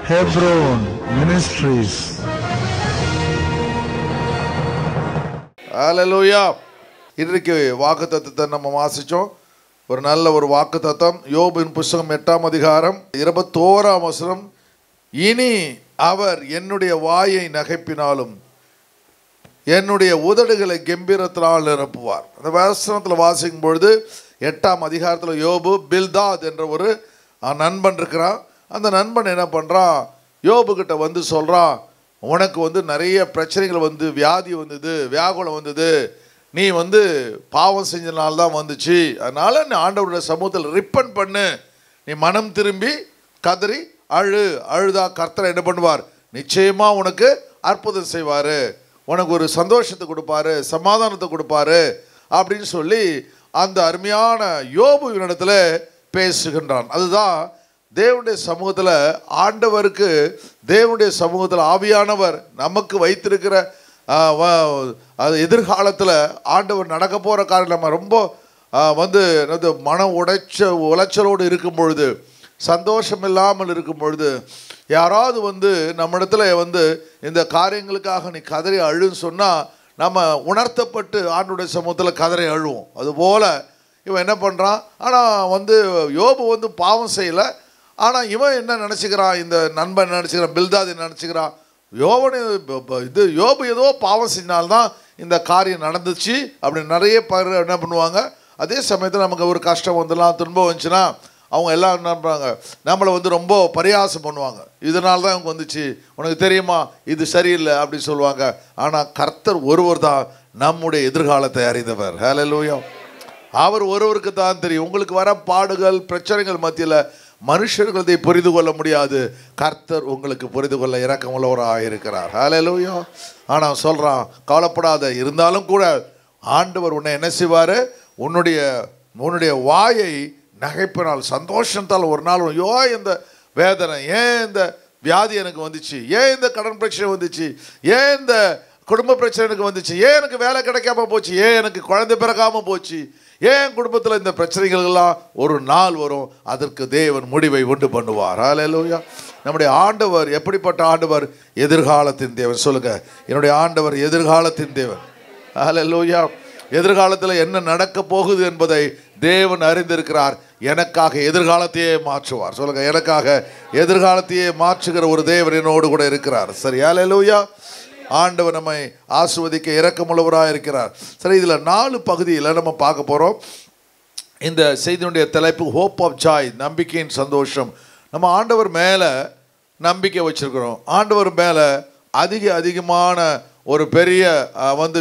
Hebron Ministries. ஹல்லேலூயா. இன்றைக்கு வாக்குத்தத்தத்தை நம்ம வாசித்தோம். ஒரு நல்ல ஒரு வாக்குத்தத்தம். யோபின் புஸ்தகம் 8ஆம் அதிகாரம் 21ஆம் வசனம். இனி அவர் என்னுடைய வாயை நகைப்பினாலும் என்னுடைய உதடுகளை கம்பீரத்தினால் நிரப்புவார். அந்த வசனத்தில் வாசிக்கும் பொழுது 8ஆம் அதிகாரத்தில் யோபு பில்தாத் என்ற ஒரு நண்பன் இருக்கிறான். அந்த நண்பன் என்ன பண்ணுறான், யோபுக்கிட்ட வந்து சொல்கிறான், உனக்கு நிறைய பிரச்சனைகள் வியாதி வந்தது, வியாகுலம் வந்தது, நீ பாவம் செஞ்சனால்தான் வந்துச்சு, அதனால் நீ ஆண்டவருடைய சமூகத்தில் ரிப்பன் பண்ணு, நீ மனம் திரும்பி கதறி அழுதா கர்த்தர் என்ன பண்ணுவார், நிச்சயமாக உனக்கு அற்புதம் செய்வார், உனக்கு ஒரு சந்தோஷத்தை கொடுப்பாரு, சமாதானத்தை கொடுப்பாரு அப்படின்னு சொல்லி அந்த அருமையான யோபுவினிடத்தில் பேசுகின்றான். அதுதான் தேவனுடைய சமூகத்தில் ஆண்டவருக்கு, தேவனுடைய சமூகத்தில் ஆவியானவர் நமக்கு வைத்திருக்கிற அது எதிர்காலத்தில் ஆண்டவர் நடக்க போகிற காரியம் நம்ம ரொம்ப மன உளைச்சலோடு இருக்கும் பொழுது, சந்தோஷம் இல்லாமல் இருக்கும் பொழுது, யாராவது நம்மிடத்தில் இந்த காரியங்களுக்காக நீ கதறி அழுன்னு சொன்னால் நம்ம உணர்த்தப்பட்டு ஆண்டவருடைய சமூகத்தில் கதறி அழுவோம். அதுபோல் இவன் என்ன பண்ணுறான், ஆனால் யோபு பாவம் செய்யலை, ஆனால் இவன் என்ன நினச்சிக்கிறான், இந்த நண்பன் என்ன நினச்சிக்கிறான், பில்தாத் என்ன நினச்சிக்கிறான், யோபு ஏதோ பாவம் செஞ்சால்தான் இந்த காரியம் நடந்துச்சு அப்படின்னு நிறைய பேர் என்ன பண்ணுவாங்க. அதே சமயத்தில் நமக்கு ஒரு கஷ்டம் வந்துடலாம், துன்பம் வந்துச்சுன்னா அவங்க எல்லாம் என்ன பண்ணுறாங்க, நம்மளை ரொம்ப பரியாசம் பண்ணுவாங்க. இதனால தான் இவங்க வந்துச்சு, உனக்கு தெரியுமா இது சரியில்லை அப்படின்னு சொல்லுவாங்க. ஆனால் கர்த்தர் ஒருவர் தான் நம்முடைய எதிர்காலத்தை அறிந்தவர். ஹல்லேலூயா. அவர் ஒருவருக்கு தான் தெரியும். உங்களுக்கு வர பாடுகள் பிரச்சனைகள் மத்தியில் மனுஷர்கள் இதை புரிந்து கொள்ள முடியாது, கர்த்தர் உங்களுக்கு புரிந்து கொள்ள இரக்கமுள்ளவராக இருக்கிறார். ஹல்லேலூயா. ஆனால் சொல்கிறான், கவலைப்படாத, இருந்தாலும் கூட ஆண்டவர் உன்னை என்ன செய்வார், உன்னுடைய வாயை நகைப்பினால் சந்தோஷத்தால் ஒரு நாள், ஐயோ இந்த வேதனை, ஏன் இந்த வியாதி எனக்கு வந்துச்சு, ஏன் இந்த கடன் பிரச்சனை வந்துச்சு, ஏன் இந்த குடும்ப பிரச்சனை எனக்கு வந்துச்சு, ஏன் எனக்கு வேலை கிடைக்காம போச்சு, ஏன் எனக்கு குழந்தை பிறக்காமல் போச்சு, ஏன் குடும்பத்தில் இந்த பிரச்சனைகள் எல்லாம் ஒரு நாள் வரும், அதற்கு தேவன் முடிவை உண்டு பண்ணுவார். ஹல்லேலூயா. நம்முடைய ஆண்டவர் எப்படிப்பட்ட ஆண்டவர், எதிர்காலத்தின் தேவன். சொல்லுங்க, என்னுடைய ஆண்டவர் எதிர்காலத்தின் தேவன். ஹல்லேலூயா. எதிர்காலத்தில் என்ன நடக்க போகுது என்பதை தேவன் அறிந்திருக்கிறார். எனக்காக எதிர்காலத்தையே மாற்றுவார். சொல்லுங்க, எனக்காக எதிர்காலத்தையே மாற்றுகிற ஒரு தேவன் என்னோடு கூட இருக்கிறார். சரி, ஹல்லேலூயா. ஆண்டவர் நம்மை ஆசீர்வதிக்க இரக்கமுள்ளவராக இருக்கிறார். சரி, இதில் 4 பகுதியில் நம்ம பார்க்க போகிறோம். இந்த செய்தியினுடைய தலைப்பு ஹோப் ஆஃப் ஜாய், நம்பிக்கையின் சந்தோஷம். நம்ம ஆண்டவர் மேலே நம்பிக்கை வச்சுருக்கிறோம். ஆண்டவர் மேலே அதிகமான ஒரு பெரிய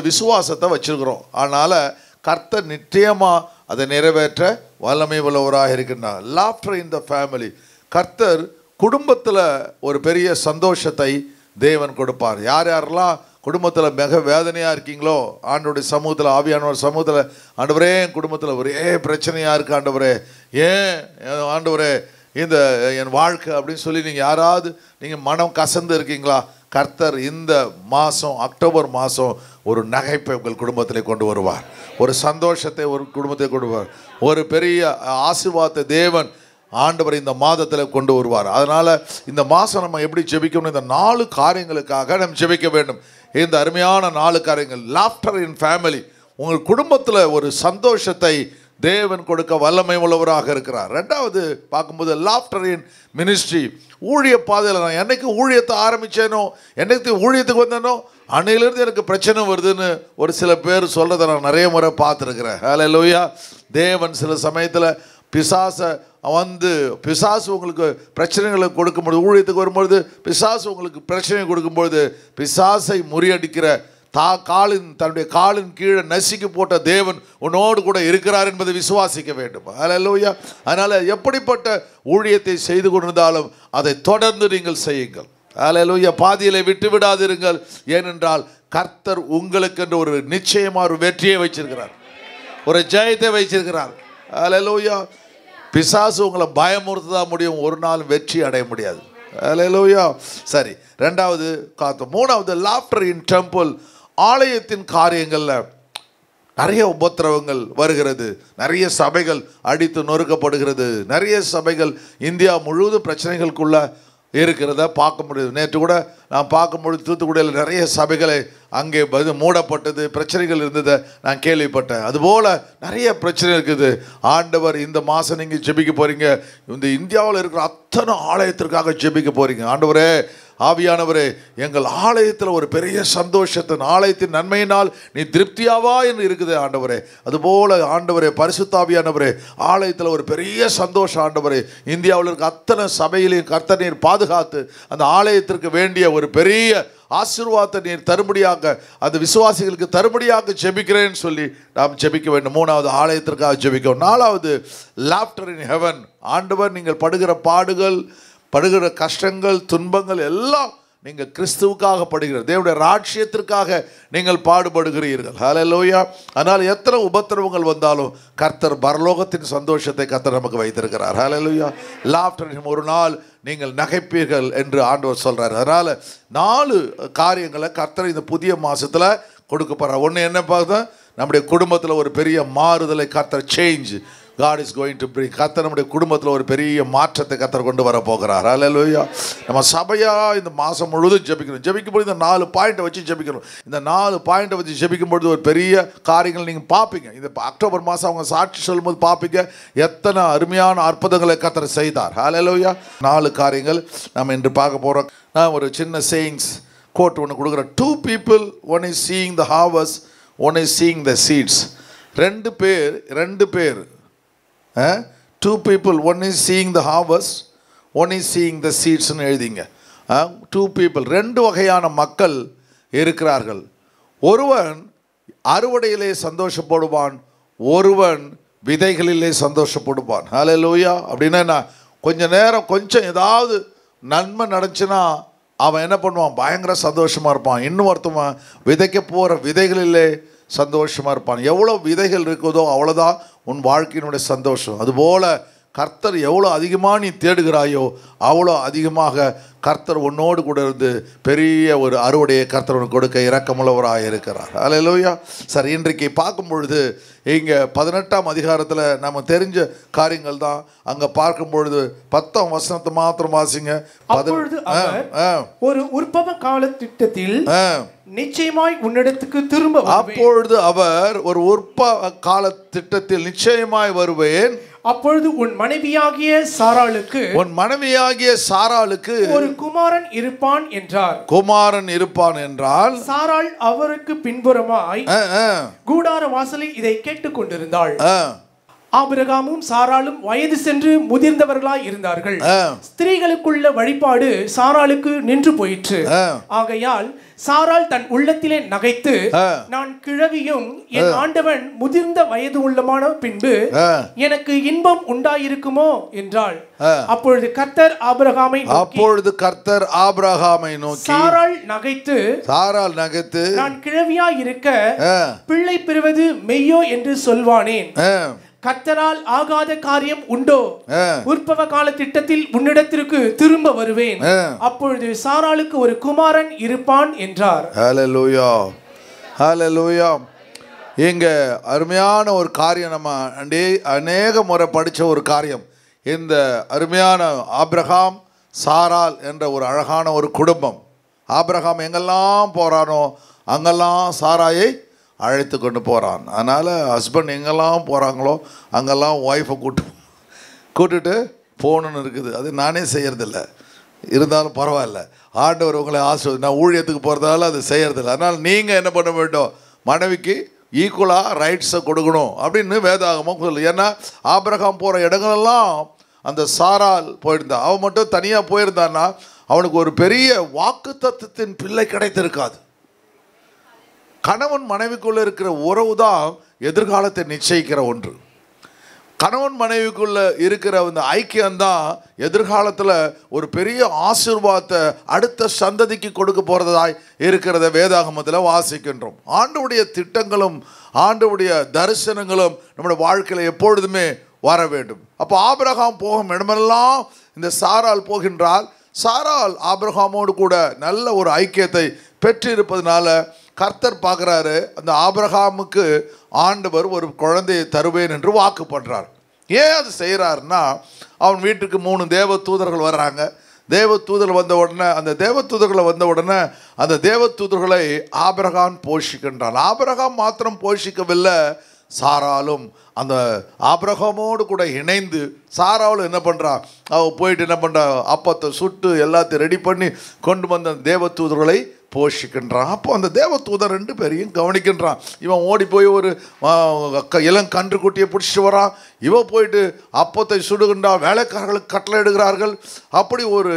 விசுவாசத்தை வச்சுருக்கிறோம். அதனால் கர்த்தர் நிச்சயமாக அதை நிறைவேற்ற வல்லமை உள்ளவராக இருக்கின்றார். லாஃப்டர் இன் த ஃபேமிலி, கர்த்தர் குடும்பத்தில் ஒரு பெரிய சந்தோஷத்தை தேவன் கொடுப்பார். யாரெல்லாம் குடும்பத்தில் மிக வேதனையாக இருக்கீங்களோ, ஆண்டவருடைய சமூகத்தில், ஆவியானவர் சமூகத்தில், ஆண்டவரே என் குடும்பத்தில் ஒரே பிரச்சனையாக இருக்குது ஆண்டவரே, ஏன் ஆண்டவரே இந்த என் வாழ்க்கை அப்படின்னு சொல்லி நீங்கள் மனம் கசந்து இருக்கீங்களா, கர்த்தர் இந்த மாதம், அக்டோபர் மாதம் ஒரு நகைப்பை உங்கள் குடும்பத்தில் கொண்டு வருவார், ஒரு சந்தோஷத்தை ஒரு குடும்பத்தை கொண்டு வருவார், ஒரு பெரிய ஆசீர்வாதத்தை தேவன் ஆண்டவர் இந்த மாதத்தில் கொண்டு வருவார். அதனால் இந்த மாதம் நம்ம எப்படி ஜெபிக்கணும், இந்த 4 காரியங்களுக்காக நம்ம ஜெபிக்க வேண்டும். இந்த அருமையான 4 காரியங்கள். லாஃப்டர் இன் ஃபேமிலி, உங்கள் குடும்பத்தில் ஒரு சந்தோஷத்தை தேவன் கொடுக்க வல்லமை உள்ளவராக இருக்கிறார். 2வது பார்க்கும்போது லாஃப்டர் இன் மினிஸ்ட்ரி, ஊழிய பாதையில் நான் என்னைக்கு ஊழியத்தை ஆரம்பித்தேனோ, என்னைக்கு ஊழியத்துக்கு வந்தேனோ அன்னையிலேருந்து எனக்கு பிரச்சனை வருதுன்னு ஒரு சில பேர் சொல்கிறத நான் நிறைய முறை பார்த்துருக்குறேன். ஹல்லேலூயா. தேவன் சில சமயத்தில் பிசாசு உங்களுக்கு பிரச்சனைகளை கொடுக்கும்பொழுது, ஊழியத்துக்கு வரும்பொழுது பிசாசு உங்களுக்கு பிரச்சனை கொடுக்கும்பொழுது, பிசாசை முறியடிக்கிற தன்னுடைய காலின் கீழே நசுக்கி போட்ட தேவன் உன்னோடு கூட இருக்கிறார் என்பதை விசுவாசிக்க வேண்டும். ஹல்லேலூயா. அதனால் எப்படிப்பட்ட ஊழியத்தை செய்து கொண்டிருந்தாலும் அதை தொடர்ந்து நீங்கள் செய்யுங்கள். ஹல்லேலூயா. பாதியிலே விட்டு விடாதிருங்கள். ஏனென்றால் கர்த்தர் உங்களுக்கு என்று ஒரு நிச்சயமாக ஒரு வெற்றியை வைச்சிருக்கிறார், ஒரு ஜெயத்தை வைச்சிருக்கிறார். ஹல்லேலூயா. பிசாசு உங்களை பயமுறுத்ததான் முடியும், ஒரு நாள் வெற்றி அடைய முடியாது. ஹல்லேலூயா. சரி, 2வது காத்தோம். 3வது லாஃப்டர் இன் டெம்பிள், ஆலயத்தின் காரியங்களில் நிறைய உபத்திரவங்கள் வருகிறது, நிறைய சபைகள் அடித்து நொறுக்கப்படுகிறது, நிறைய சபைகள் இந்தியா முழுவதும் பிரச்சனைகளுக்குள்ள இருக்கிறத பார்க்க முடியுது. நேற்று கூட நான் பார்க்கும்பொழுது தூத்துக்குடியில் நிறைய சபைகளை அங்கே மூடப்பட்டது, பிரச்சனைகள் இருந்ததை நான் கேள்விப்பட்டேன். அதுபோல் நிறைய பிரச்சனை இருக்குது. ஆண்டவர் இந்த மாதம் நீங்கள் ஜெபிக்க போகிறீங்க, இந்த இந்தியாவில் இருக்கிற அத்தனை ஆலயத்திற்காக ஜெபிக்க போகிறீங்க. ஆண்டவரே, ஆவியானவரே, எங்கள் ஆலயத்தில் ஒரு பெரிய சந்தோஷத்தின் ஆலயத்தின் நன்மையினால் நீ திருப்தியாவா என்று இருக்குது ஆண்டவரே. அதுபோல் ஆண்டவரே, பரிசுத்தாவியானவரே, ஆலயத்தில் ஒரு பெரிய சந்தோஷம் ஆண்டவரே. இந்தியாவில் இருக்க அத்தனை சபையிலையும் கர்த்தர் நீர் பாதுகாத்து அந்த ஆலயத்திற்கு வேண்டிய ஒரு பெரிய ஆசீர்வாதத்தை நீர் தரும்படியாக, அந்த விசுவாசிகளுக்கு தரும்படியாக ஜெபிக்கிறேன்னு சொல்லி நாம் ஜெபிக்க வேண்டும். 3வது ஆலயத்திற்காக ஜெபிக்கிறோம். 4வது லாஃப்டர் இன் ஹெவன். ஆண்டவர், நீங்கள் படுகிற பாடுகள், படுகிற கஷ்டங்கள், துன்பங்கள் எல்லாம் நீங்கள் கிறிஸ்துவுக்காக படுகிறது, தேவனுடைய ராஜ்யத்திற்காக நீங்கள் பாடுபடுகிறீர்கள். ஹல்லேலூயா. அதனால் எத்தனை உபத்திரவங்கள் வந்தாலும் கர்த்தர் பரலோகத்தின் சந்தோஷத்தை கர்த்தர் நமக்கு வைத்திருக்கிறார். ஹல்லேலூயா. லாஃப்டர், ஒரு நாள் நீங்கள் நகைப்பீர்கள் என்று ஆண்டவர் சொல்கிறார். அதனால் 4 காரியங்களை கர்த்தர் இந்த புதிய மாதத்தில் கொடுக்க போகிறார். ஒன்று என்ன பார்த்தா, நம்முடைய குடும்பத்தில் ஒரு பெரிய மாறுதலை கர்த்தர், change God is going to bring. கர்த்தர் நம்முடைய குடும்பத்தில் ஒரு பெரிய மாற்றத்தை கர்த்தர் கொண்டு வர போகிறார். ஹல்லேலூயா. நம்ம சபையாக இந்த மாதம் முழுவதும் ஜெபிக்கணும். ஜெபிக்கும்போது இந்த 4 பாயிண்ட்டை வச்சு ஜெபிக்கணும். இந்த 4 பாயிண்ட்டை வச்சு ஜெபிக்கும்பொழுது ஒரு பெரிய காரியங்கள் நீங்கள் பார்ப்பீங்க. இந்த அக்டோபர் மாதம் அவங்க சாட்சி சொல்லும்போது பார்ப்பீங்க எத்தனை அருமையான அற்புதங்களை கர்த்தர் செய்தார். ஹல்லேலூயா. 4 காரியங்கள் நம்ம இன்று பார்க்க போகிறோம். நான் ஒரு சின்ன சேயிங்ஸ் கோட் ஒன்று கொடுக்குறேன். 2 people, one is seeing the harvest, one is seeing the seeds. 2 பேர் 2 people, one is seeing the harvest, one is seeing the seeds ன்னு எழுதிங்க. 2 people, 2 வகையான மக்கள் இருக்கிறார்கள். ஒருவன் அறுவடையிலே சந்தோஷப்படுவான், ஒருவன் விதைகளிலே சந்தோஷப்படுவான். ஹல்லேலூயா. அப்படின்னா கொஞ்சம் ஏதாவது நன்மை நடந்துச்சுன்னா அவன் என்ன பண்ணுவான், பயங்கர சந்தோஷமாக இருப்பான். இன்னும் ஒருத்தவன் விதைக்க போகிற விதைகளிலே சந்தோஷமாக இருப்பான். எவ்வளோ விதைகள் இருக்குதோ அவ்வளோதான் உன் வாழ்க்கையினுடைய சந்தோஷம். அதுபோல் கர்த்தர் எவ்வளோ அதிகமாக நீ தேடுகிறாயோ அவ்வளோ அதிகமாக கர்த்தர் உன்னோடு கூட இருந்து பெரிய ஒரு அறுவடையை கர்த்தர் உனக்கு கொடுக்க இரக்கமுள்ளவராக இருக்கிறார். ஹல்லேலூயா. சரி, இன்றைக்கு பார்க்கும் பொழுது இங்கே 18ஆம் அதிகாரத்தில் நம்ம தெரிஞ்ச காரியங்கள் தான். அங்கே பார்க்கும் பொழுது 10ஆம் வசனத்தை மாத்திரம் வாசிங்க. ஒரு உற்பவ கால திட்டத்தில் நிச்சயமாய் உன்னிடத்துக்கு திரும்ப. அப்பொழுது அவர் ஒரு உற்பவ கால திட்டத்தில் நிச்சயமாய் வருவேன். அப்பொழுது உன் மனைவியாகிய சாராளுக்கு ஒரு குமாரன் இருப்பான் என்றார். குமாரன் இருப்பான் என்றால் சாராள் அவருக்கு பின்புறமாய் கூடார வாசலில் இதை கேட்டுக் கொண்டிருந்தாள். ஆபிரகாமும் சாராளும் வயது சென்று முதிர்ந்தவர்களாய் இருந்தார்கள். ஸ்திரீகளுக்குள்ள வழிபாடு சாராளுக்கு நின்று போயிற்று. ஆகையால் சாராள் தன் உள்ளத்திலே நகைத்து, நான் கிழவியும் என் ஆண்டவன் முதிர்ந்த வயது உள்ளமான பின்பு எனக்கு இன்பம் உண்டாயிருக்குமோ என்றாள். அப்பொழுது கர்த்தர் ஆபிரகாமை நோக்கி சாராள் நகைத்து நான் கிழவியாய் இருக்க பிள்ளை பெறுவது மெய்யோ என்று சொல்வானேன். கர்த்தரால் ஆகாத காரியம் உண்டோ? உற்பவ கால திட்டத்தில் உன்னிடத்திற்கு திரும்ப வருவேன். அப்பொழுது சாராளுக்கு ஒரு குமாரன் இருப்பான் என்றார். ஹல்லேலூயா. ஹல்லேலூயா. இங்க அருமையான ஒரு காரியம், நம்ம அநேக முறை படிச்ச ஒரு காரியம். இந்த அருமையான ஆபிரகாம் சாராள் என்ற ஒரு அழகான ஒரு குடும்பம். ஆபிரகாம் எங்கெல்லாம் போறானோ அங்கெல்லாம் சாராயை அழைத்து கொண்டு போகிறான். அதனால் ஹஸ்பண்ட் எங்கெல்லாம் போகிறாங்களோ அங்கெல்லாம் ஒய்ஃபை கூட்டுட்டு போகணுன்னு இருக்குது. அது நானே செய்கிறதில்ல, இருந்தாலும் பரவாயில்ல. ஆண்டவர் உங்களை நான் ஊழியத்துக்கு போகிறதால அது செய்கிறதில்ல. அதனால் நீங்கள் என்ன பண்ண வேண்டும், மனைவிக்கு ஈக்குவலாக ரைட்ஸை கொடுக்கணும் அப்படின்னு வேதாகமும் சொல்லு. ஏன்னா ஆபிரகாம் போகிற இடங்களெல்லாம் அந்த சாராள் போயிருந்தா. அவன் மட்டும் தனியாக போயிருந்தான்னா அவனுக்கு ஒரு பெரிய வாக்குத்தத்தத்தின் பிள்ளை கிடைத்திருக்காது. கணவன் மனைவிக்குள்ளே இருக்கிற உறவு தான் எதிர்காலத்தை நிச்சயிக்கிற ஒன்று. கணவன் மனைவிக்குள்ளே இருக்கிற அந்த ஐக்கியம்தான் எதிர்காலத்தில் ஒரு பெரிய ஆசீர்வாதத்தை அடுத்த சந்ததிக்கு கொடுக்க போகிறதாய் இருக்கிறத வேதாகமத்தில் வாசிக்கின்றோம். ஆண்டவருடைய திட்டங்களும் ஆண்டவருடைய தரிசனங்களும் நம்முடைய வாழ்க்கையில் எப்பொழுதுமே வர வேண்டும். அப்போ ஆபிரகாம் போகும் இடமெல்லாம் இந்த சாராள் போகின்றால், சாராள் ஆபிரகாமோடு கூட நல்ல ஒரு ஐக்கியத்தை பெற்றிருப்பதனால கர்த்தர் பார்க்குறாரு, அந்த ஆபிரகாமுக்கு ஆண்டவர் ஒரு குழந்தையை தருவேன் என்று வாக்கு பண்ணுறார். ஏன் அது செய்கிறாருன்னா, அவன் வீட்டுக்கு 3 தேவ தூதர்கள் வர்றாங்க. தேவதூதர்கள் வந்த உடனே அந்த தேவதூதர்களை வந்த உடனே அந்த தேவதூதர்களை ஆபிரகாம் போஷிக்கின்றான். ஆபிரகாம் மாத்திரம் போஷிக்கவில்லை, சாராலும் அந்த ஆபிரகாமோடு கூட இணைந்து சாராலும் என்ன பண்ணுறான், அவள் போயிட்டு என்ன பண்ணுறா, அப்பத்தை சுட்டு எல்லாத்தையும் ரெடி பண்ணி கொண்டு வந்த தேவதூதர்களை போஷிக்கின்றான். அப்போ அந்த தேவதூதர் 2 பேரையும் கவனிக்கின்றான். இவன் ஓடி போய் ஒரு இளங்கன்று குட்டியை பிடிச்சிட்டு வரான். இவன் போயிட்டு அப்பத்தை சுடுகின்றான். வேலைக்காரர்களுக்கு கட்டளை இடுகிறார்கள். அப்படி ஒரு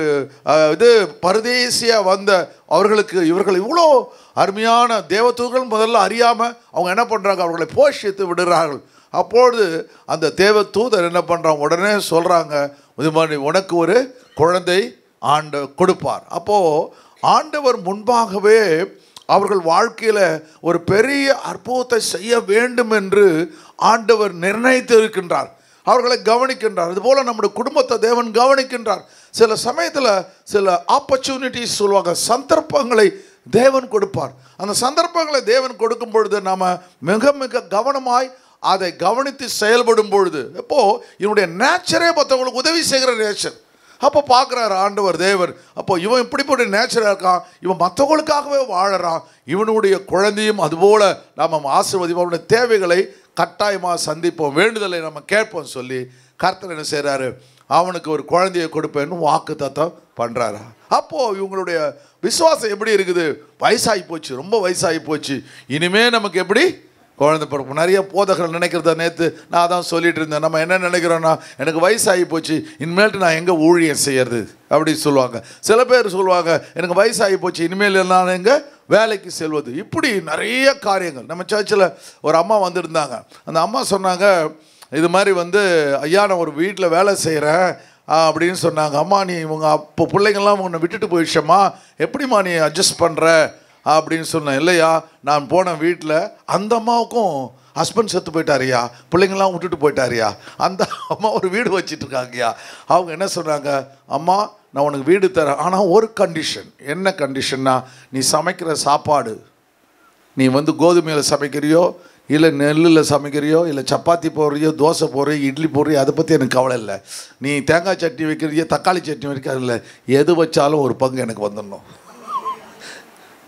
இது பரதேசியாக வந்த அவர்களுக்கு இவர்கள் இவ்வளோ அருமையான தேவதூதர்கள் முதல்ல அறியாமல் அவங்க என்ன பண்ணுறாங்க, அவர்களை போஷித்து விடுகிறார்கள். அப்பொழுது அந்த தேவதூதர் என்ன பண்ணுறாங்க, உடனே சொல்கிறாங்க, இது மாதிரி உனக்கு ஒரு குழந்தை கொடுப்பார். அப்போது ஆண்டவர் முன்பாகவே அவர்கள் வாழ்க்கையில் ஒரு பெரிய அற்புதத்தை செய்ய வேண்டும் என்று ஆண்டவர் நிர்ணயித்து இருக்கின்றார். அவர்களை கவனிக்கின்றார். இதுபோல் நம்முடைய குடும்பத்தை தேவன் கவனிக்கின்றார். சில சமயத்தில் சில ஆப்பர்ச்சுனிட்டிஸ் சொல்லுவாங்க, சந்தர்ப்பங்களை தேவன் கொடுப்பார். அந்த சந்தர்ப்பங்களை தேவன் கொடுக்கும் பொழுது நாம் மிக மிக கவனமாய் அதை கவனித்து செயல்படும் பொழுது, இப்போது இவனுடைய நேச்சரே மற்றவங்களுக்கு உதவி செய்கிற நேச்சர். அப்போ பார்க்குறாரு ஆண்டவர் தேவர், அப்போ இவன் இப்படிப்பட்ட நேச்சராக இருக்கான், இவன் மற்றவங்களுக்காகவே வாழறான், இவனுடைய குழந்தையும் அதுபோல் நாம் ஆசீர்வதிப்போம், அவனுடைய தேவைகளை கட்டாயமாக சந்திப்போம், வேண்டுதலை நம்ம கேட்போம் சொல்லி கர்த்தர் என்ன செய்கிறாரு, அவனுக்கு ஒரு குழந்தையை கொடுப்பேன்னு வாக்குத்தத்தம் பண்ணுறாரு. அப்போது இவங்களுடைய விசுவாசம் எப்படி இருக்குது, வயசாகி போச்சு, ரொம்ப வயசாகி போச்சு, இனிமேல் நமக்கு எப்படி குழந்தை பிறப்பு. நிறைய போதகர்கள் நினைக்கிறத நேற்று நான் தான் சொல்லிட்டு இருந்தேன். நம்ம என்ன நினைக்கிறோன்னா, எனக்கு வயசாகி போச்சு, இனிமேல்ட்டு நான் எங்கே ஊழியம் செய்யறது அப்படின்னு சொல்லுவாங்க. சில பேர் சொல்லுவாங்க, எனக்கு வயசாகி போச்சு, இனிமேல் நான் எங்கே வேலைக்கு செல்வது. இப்படி நிறைய காரியங்கள். நம்ம சர்ச்சில் ஒரு அம்மா வந்திருந்தாங்க. அந்த அம்மா சொன்னாங்க, இது மாதிரி ஐயா நான் ஒரு வீட்டில் வேலை செய்கிறேன் அப்படின்னு சொன்னாங்க. அம்மா நீ உங்கள் அப்போ பிள்ளைங்கள்லாம் உன்னை விட்டுட்டு போயிடுச்சம்மா, எப்படிம்மா நீ அட்ஜஸ்ட் பண்ணுற அப்படின்னு சொன்னேன். இல்லையா, நான் போன வீட்டில் அந்த அம்மாவுக்கும் ஹஸ்பண்ட் செத்து போயிட்டாரியா, பிள்ளைங்கள்லாம் விட்டுட்டு போயிட்டாரியா, அந்த அம்மா ஒரு வீடு வச்சிட்ருக்காங்கய்யா. அவங்க என்ன சொன்னாங்க, அம்மா நான் உனக்கு வீடு தரேன், ஆனால் ஒரு கண்டிஷன். என்ன கண்டிஷன்னா, நீ சமைக்கிற சாப்பாடு நீ கோதுமையில் சமைக்கிறியோ இல்லை நெல்லில் சமைக்கிறியோ இல்லை சப்பாத்தி போடுறியோ தோசை போடுறியோ இட்லி போடுறியோ அதை பற்றி எனக்கு கவலை இல்லை. நீ தேங்காய் சட்னி வைக்கிறியோ தக்காளி சட்னி வைக்கிறது இல்லை, எது வச்சாலும் ஒரு பங்கு எனக்கு வந்துடணும்,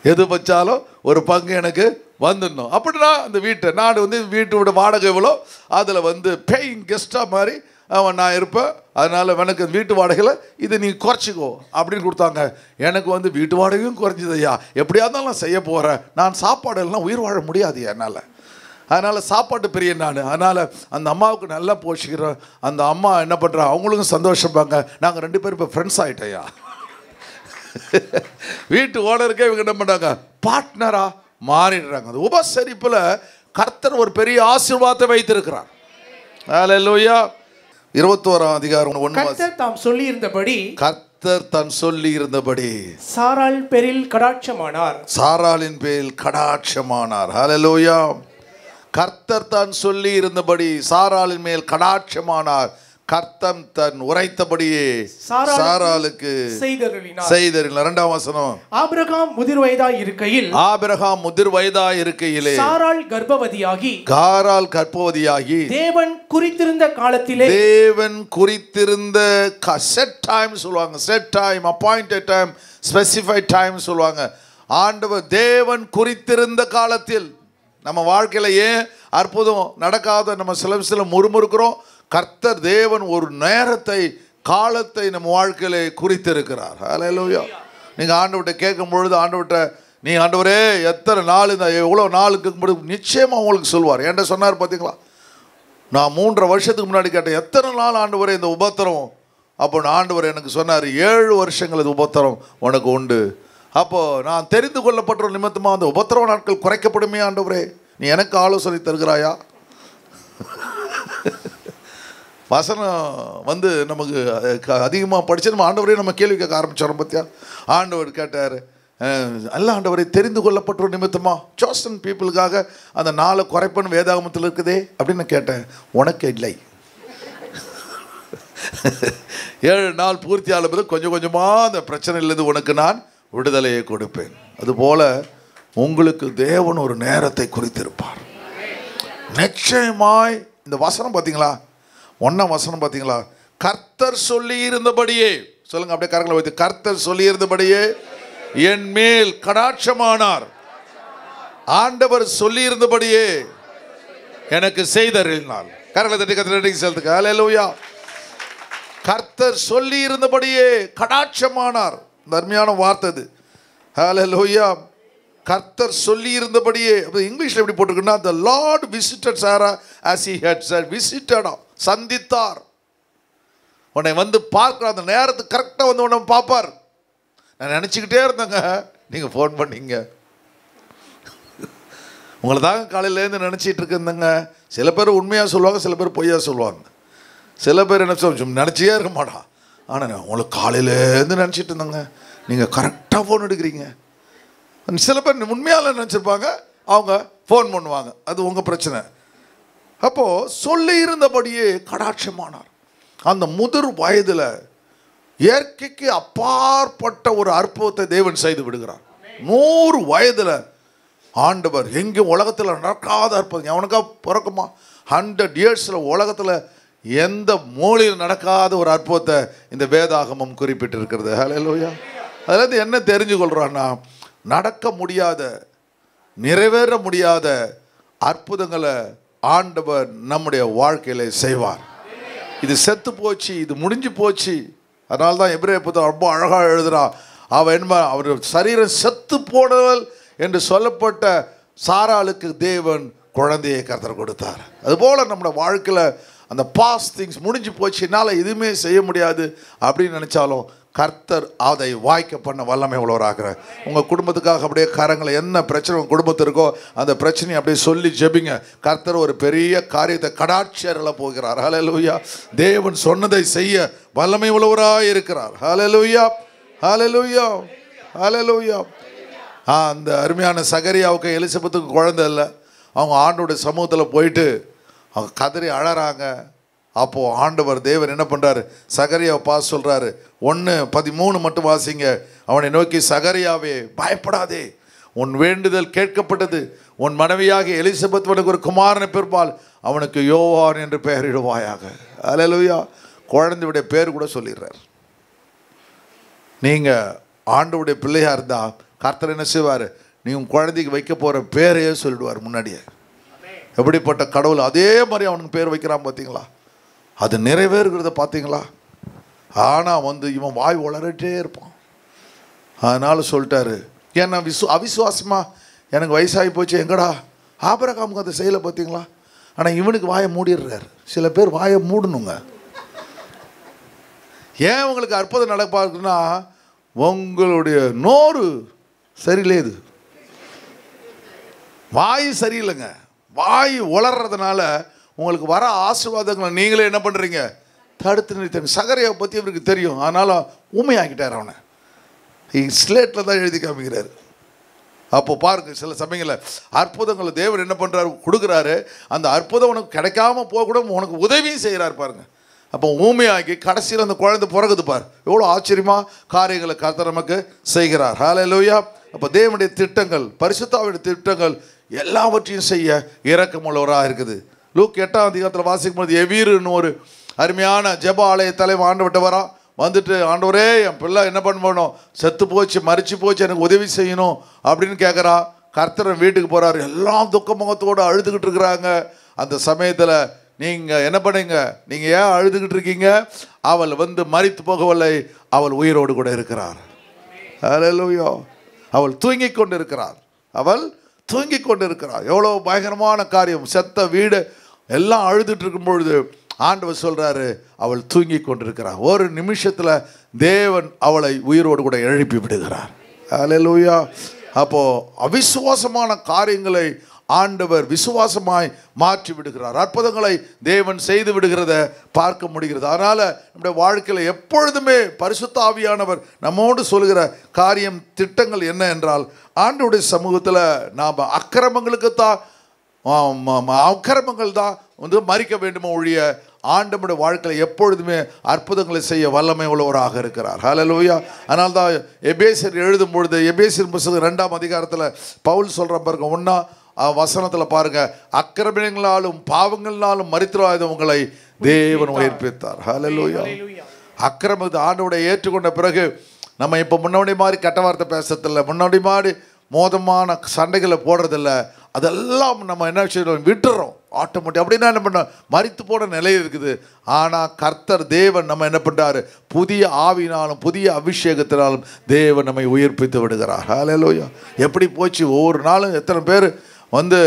எது வச்சாலும் ஒரு பங்கு எனக்கு வந்துடணும். அப்படின்னா அந்த வீட்டை நான் வீட்டோட வாடகை எவ்வளோ அதில் பேயிங் கெஸ்ட்டாக மாதிரி நான் இருப்பேன், அதனால் எனக்கு வீட்டு வாடகையில் இதை நீ குறைச்சிக்கோ அப்படின்னு கொடுத்தாங்க. எனக்கு வீட்டு வாடகையும் குறைஞ்சதையா, எப்படியா இருந்தாலும் நான் செய்ய போகிறேன், நான் சாப்பாடு எல்லாம் உயிர் வாழ முடியாது என்னால், அதனால் சாப்பாட்டு பிரியன் நான். அதனால் அந்த அம்மாவுக்கு நல்லா போஷிக்கிறேன். அந்த அம்மா என்ன பண்ணுறா, அவங்களுக்கும் சந்தோஷப்பாங்க, நாங்கள் 2 பேரும் இப்போ ஃப்ரெண்ட்ஸ் ஆகிட்டோயா. வீட்டு ஓனருக்கே இவங்க என்ன பண்ணாங்க, பார்ட்னராக மாறிடுறாங்க. அந்த உபசரிப்பில் கர்த்தர் ஒரு பெரிய ஆசீர்வாதத்தை வைத்திருக்கிறார். அல்லேலூயா. 21ஆம் அதிகாரம் 1. கர்த்தர் தாம் சொல்லி இருந்தபடி, கர்த்தர் தன் சொல்லி இருந்தபடி சாராள் பேரில் கடாட்சமானார். சாராளின் பேரில் கடாட்சமானார். அல்லேலூயா. கர்த்தர் தான் சொல்லி இருந்தபடி சாராளின் மேல் கடாட்சமானார். கர்த்தர் தன் உரைத்தபடியே சாராளுக்கு செய்தருளினார். 2ஆம் வசனம். ஆபிரகாம் முதிர் வயதாய் இருக்கையில், ஆபிரகாம் முதிர் வயதாய் இருக்கையிலே சாராள் கர்ப்பவதியாகி, தேவன் குறித்திருந்த காலத்திலே, தேவன் குறித்திருந்த செட் டைம் சொல்லுவாங்க, set time, appointed time, specified time சொல்லுவாங்க. ஆண்டவர் தேவன் குறித்திருந்த காலத்தில். நம்ம வாழ்க்கையில் ஏன் அற்புதம் நடக்காத நம்ம சில முறுமுறுக்கிறோம், கர்த்தர் தேவன் ஒரு நேரத்தை காலத்தை நம்ம வாழ்க்கையிலே குறித்திருக்கிறார். அல்லேலூயா. நீங்கள் ஆண்டவர்கிட்ட கேட்கும் பொழுது ஆண்டவர்கிட்ட, நீ ஆண்டவரே எத்தனை நாள், இந்த எவ்வளோ நாளுக்கு நிச்சயமாக உங்களுக்கு சொல்வார். என்கிட்ட சொன்னார் பார்த்தீங்களா, நான் 3.5 வருஷத்துக்கு முன்னாடி கேட்டேன், எத்தனை நாள் ஆண்டவரே இந்த உபத்திரம். அப்போ ஆண்டவர் எனக்கு சொன்னார், 7 வருஷங்கள் இது உபத்திரம் உனக்கு உண்டு. அப்போது நான் தெரிந்து கொள்ளப்பட்ட நிமித்தமாக அந்த உபத்திரவ நாட்கள் குறைக்கப்படுமே ஆண்டவரே, நீ எனக்கு ஆலோசனை தருகிறாயா. வசனம் நமக்கு அதிகமாக படித்து நம்ம ஆண்டவரே நம்ம கேள்வி கேட்க ஆரம்பித்தோம் பார்த்தியா. ஆண்டவர் கேட்டார், அல்ல ஆண்டவரை தெரிந்து கொள்ளப்பட்ட நிமித்தமாக சோசன் பீப்புளுக்காக அந்த நாளை குறைப்பன்னு வேதாகமத்தில் இருக்குதே அப்படின்னு கேட்டேன். உனக்கு இல்லை. 7 நாள் பூர்த்தி ஆகும்போது கொஞ்சம் கொஞ்சமாக அந்த பிரச்சனையிலேருந்து உனக்கு நான் விடுதலையை கொடுப்பேன். அதுபோல் உங்களுக்கு தேவன் ஒரு நேரத்தை குறித்திருப்பார். நிச்சயமாய் இந்த வசனம் பார்த்தீங்களா, 1ஆம் வசனம் பார்த்தீங்களா, கர்த்தர் சொல்லி இருந்தபடியே சொல்லுங்க அப்படியே கரங்களை வைத்து. கர்த்தர் சொல்லியிருந்தபடியே என் மேல் கடாட்சமானார். ஆண்டவர் சொல்லியிருந்தபடியே எனக்கு செய்தருளினார். கரங்களை தட்டி கர்த்தருக்கு செலுத்துங்க. ஹல்லேலூயா. கர்த்தர் சொல்லி இருந்தபடியே கடாட்சமானார். அருமையான வார்த்தை அது. ஹல்லேலூயா. கர்த்தர் சொல்லி இருந்தபடியே. இங்கிலீஷ்ல எப்படி போட்டிருக்குன்னா, the Lord visited Sarah as he had said. visited, சந்தித்தார். உன்னை வந்து பார்க்குற அந்த நேரத்துக்கு கரெக்டாக வந்து உன்னை பார்ப்பார். நான் நினச்சிக்கிட்டே இருந்தேங்க, நீங்கள் ஃபோன் பண்ணீங்க. உங்களை தாங்க காலையிலேருந்து நினச்சிட்டு இருக்குங்க. சில பேர் உண்மையாக சொல்லுவாங்க, சில பேர் பொய்யா சொல்லுவாங்க. சில பேர் என்ன சொல்ல நினச்சியே இருக்க மாட்டா. ஆனால் நான் உங்களுக்கு காலையிலேருந்து நினச்சிட்டு இருந்தேங்க, நீங்கள் கரெக்டாக ஃபோன் எடுக்கிறீங்க. சில பேர் உண்மையால் நினச்சிருப்பாங்க, அவங்க ஃபோன் பண்ணுவாங்க. அது உங்கள் பிரச்சனை. அப்போது சொல்லி இருந்தபடியே கடாட்சமானார். அந்த முதிர் வயதில் இயற்கைக்கு அப்பாற்பட்ட ஒரு அற்புதத்தை தேவன் செய்து விடுகிறார். 100 வயதில் ஆண்டவர் எங்கேயும் உலகத்தில் நடக்காத அற்புதம். அவனுக்கா பிறக்குமா? 100 இயர்ஸில் உலகத்தில் எந்த மூலையில் நடக்காத ஒரு அற்புதத்தை இந்த வேதாகமம் குறிப்பிட்டு இருக்கிறது. ஹல்லேலூயா. அதுலேருந்து என்ன தெரிஞ்சுக்கொள்கிறான்னா, நடக்க முடியாத, நிறைவேற முடியாத அற்புதங்களை ஆண்டவர் நம்முடைய வாழ்க்கையில செய்வார். இது செத்து போச்சு, இது முடிஞ்சு போச்சு. அதனால தான் எபிரேயர் புத்தகம் ரொம்ப அழகாக எழுதுறான். அவர் சரீரம் செத்து போனவள் என்று சொல்லப்பட்ட சாராளுக்கு தேவன் குழந்தையை கர்த்தர் கொடுத்தார். அதுபோல் நம்மளோட வாழ்க்கையில் அந்த பாஸ்ட் திங்ஸ் முடிஞ்சு போச்சு, என்னால் எதுவுமே செய்ய முடியாது அப்படின்னு நினச்சாலும் கர்த்தர் அதை வாய்க்க பண்ண வல்லமை உள்ளவராகிற. உங்கள் குடும்பத்துக்காக அப்படியே கரங்களை, என்ன பிரச்சனை உங்கள் குடும்பத்திற்கோ அந்த பிரச்சனையை அப்படியே சொல்லி ஜெபிங்க. கர்த்தர் ஒரு பெரிய காரியத்தை கடாட்சியர்ல போகிறார். ஹல்லேலூயா. தேவன் சொன்னதை செய்ய வல்லமை உள்ளவராக இருக்கிறார். ஹல்லேலூயா. ஹல்லேலூயா. ஹல்லேலூயா. அந்த அருமையான சகரியாவுக்கு எலிசபெத்துக்கு குழந்தை இல்லை. அவங்க ஆண்டோடைய சமூகத்தில் போயிட்டு அவங்க கதறி அழறாங்க. அப்போது ஆண்டவர் தேவன் என்ன பண்ணுறாரு, சகரியாவை பார்த்து சொல்கிறாரு, 1:13 மட்டும் வாசிங்க. அவனை நோக்கி, சகரியாவே பயப்படாதே, உன் வேண்டுதல் கேட்கப்பட்டது. உன் மனைவியாக எலிசபெத் உனக்கு ஒரு குமாரனை பிறப்பால், அவனுக்கு யோவான் என்று பெயரிடுவாயாக. ஹல்லேலூயா. குழந்தையுடைய பேர் கூட சொல்லிடுறார். நீங்கள் ஆண்டவுடைய பிள்ளையாக இருந்தால் கர்த்தர் என்ன செய்வார், நீ உன் குழந்தைக்கு வைக்க போகிற பேரையே சொல்லிடுவார் முன்னாடியே. எப்படிப்பட்ட கடவுள்! அதே மாதிரி அவனுக்கு பேர் வைக்கிறான் பார்த்தீங்களா? அது நிறைவேறுகிறத பார்த்தீங்களா? ஆனால் இவன் வாய் உளறிட்டே இருப்பான். அதனால் சொல்லிட்டாரு, ஏன்னா அவிசுவாசமா எனக்கு வயசாகி போச்சு, எங்கடா ஆபிரகாமுக்கு அதை செய்யலை பார்த்தீங்களா? ஆனால் இவனுக்கு வாயை மூடிடுறாரு. சில பேர் வாயை மூடணுங்க. ஏன் உங்களுக்கு அற்புதம் நடப்பாருக்குன்னா, உங்களுடைய நோறு சரியில்லைது, வாய் சரியில்லைங்க. வாய் உளறதுனால உங்களுக்கு வர ஆசீர்வாதங்களை நீங்களே என்ன பண்ணுறீங்க, தடுத்து நிறுத்தங்க. சகரியாவை பற்றி அவருக்கு தெரியும், அதனால் ஊமையாக்கிட்டார் அவனை. ஸ்லேட்டில் தான் எழுதி காமிக்கிறாரு. அப்போ பாருங்க, சில சமயங்களில் அற்புதங்களை தேவன் என்ன பண்ணுறாரு, கொடுக்குறாரு. அந்த அற்புதம் உனக்கு கிடைக்காம போக கூட உனக்கு உதவியும் செய்கிறார் பாருங்க. அப்போ ஊமையாக்கி கடைசியில் அந்த குழந்தை பிறகுது பார். எவ்வளோ ஆச்சரியமாக காரியங்களை கர்த்தர் நமக்கு செய்கிறார். ஹல்லேலூயா. அப்போ தேவனுடைய திட்டங்கள், பரிசுத்தாவினுடைய திட்டங்கள் எல்லாவற்றையும் செய்ய இரக்கமுள்ளவராக இருக்குது. லூக் 8ஆம் அதிகாரத்தில் வாசிக்கும் போது, எவீருன்னு ஒரு அருமையான ஜெப ஆலய தலைவன் ஆண்டவர்கிட்ட வரா. வந்துட்டு, ஆண்டவரே என் பிள்ளை என்ன பண்ணணும், செத்து போச்சு, மறிச்சு போச்சு, எனக்கு உதவி செய்யணும் அப்படின்னு கேட்குறா. கர்த்தர் வீட்டுக்கு போகிறாரு. எல்லாம் துக்க முகத்தோடு அழுதுகிட்டு இருக்கிறாங்க. அந்த சமயத்தில் நீங்கள் என்ன பண்ணீங்க, நீங்கள் ஏன் அழுதுகிட்டு இருக்கீங்க, அவள் மரித்து போகவில்லை, அவள் உயிரோடு கூட இருக்கிறார். ஹல்லேலூயா. அவள் தூங்கி கொண்டு இருக்கிறார். அவள் தூங்கி கொண்டு இருக்கிறார். எவ்வளோ பயங்கரமான காரியம். செத்த வீடு எல்லாம் அழுதுட்டு இருக்கும் பொழுது ஆண்டவர் சொல்கிறாரு, அவள் தூங்கி கொண்டிருக்கிறார். ஒரு நிமிஷத்தில் தேவன் அவளை உயிரோடு கூட எழுப்பி விடுகிறார். ஹல்லேலூயா. அப்போது அவிசுவாசமான காரியங்களை ஆண்டவர் விசுவாசமாய் மாற்றி விடுகிறார். அற்புதங்களை தேவன் செய்து விடுகிறத பார்க்க முடிகிறது. அதனால் நம்முடைய வாழ்க்கையில் எப்பொழுதுமே பரிசுத்த ஆவியானவர் நம்மோடு சொல்கிற காரியம், திட்டங்கள் என்ன என்றால், ஆண்டவருடைய சமூகத்தில் நாம் அக்கிரமங்களுக்குத்தான் அக்கிரமங்கள் தான் மறிக்க வேண்டுமோ ஒழிய, ஆண்டவருடைய வாழ்க்கையில் எப்பொழுதுமே அற்புதங்களை செய்ய வல்லமை உள்ளவராக இருக்கிறார். ஹல்லேலூயா. அதனால தான் எபேசியர் எழுதும் பொழுது, எபேசியர் புத்தகம் 2ஆம் அதிகாரத்தில் பவுல் சொல்கிற பாருங்க, 1ஆம் வசனத்தில் பாருங்க, அக்கிரமங்களாலும் பாவங்களாலும் மரித்தவர்களை தேவன் உயிர்ப்பித்தார். ஹல்லேலூயா. அக்கிரமத்தை ஆண்டவரை ஏற்றுக்கொண்ட பிறகு நம்ம இப்போ முன்னாடி மாதிரி கெட்ட வார்த்தை பேசுறதில்ல, முன்னாடி மாதிரி மோதமான சண்டைகளை போடுறதில்ல. அதெல்லாம் நம்ம என்ன செய்யறோம், விட்டுறோம் ஆட்டோமேட்டிக். அப்படின்னா என்ன பண்ண, மரித்து போன நிலை இருக்குது. ஆனால் கர்த்தர் தேவன் நம்ம என்ன பண்ணுறாரு, புதிய ஆவினாலும் புதிய அபிஷேகத்தினாலும் தேவன் நம்மை உயிர்ப்பித்து விடுகிறார். ஹல்லேலூயா. எப்படி போச்சு ஒவ்வொரு நாளும். எத்தனை பேர் வந்து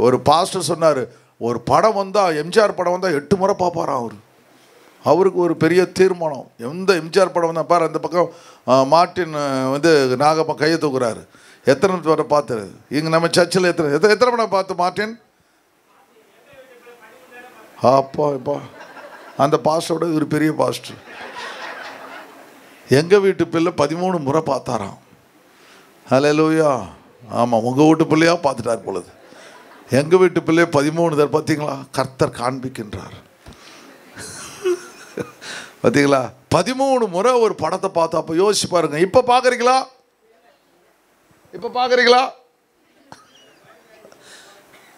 ஒரு பாஸ்டர் சொன்னார், ஒரு படம் வந்தால், எம்ஜிஆர் படம் வந்தால் 8 முறை பார்ப்பாராம் அவருக்கு ஒரு பெரிய தீர்மானம். எந்த எம்ஜிஆர் படம் வந்தால் பாரு, அந்த பக்கம் மார்ட்டின் வந்து நாகப்பா கையை தூக்குறாரு. எத்தனை படம் பார்த்துரு இங்கே நம்ம சர்ச்சில் எத்தனை படம் பார்த்து மார்ட்டின்? அப்பா அந்த பாஸ்டரோட ஒரு பெரிய பாஸ்டர். எங்கள் வீட்டு பிள்ளை 13 முறை பார்த்தாராம். ஹல்லேலூயா. ஆமாம், உங்கள் வீட்டு பிள்ளையா பார்த்துட்டார் பொழுது. எங்கள் வீட்டு பிள்ளைய 13 தடவை பார்த்தீங்களா, கர்த்தர் காண்பிக்கின்றார். பார்த்தீங்களா, 13 முறை ஒரு படத்தை பார்த்து. அப்போ யோசிச்சு பாருங்க. இப்போ பார்க்குறீங்களா? இப்போ பார்க்குறீங்களா?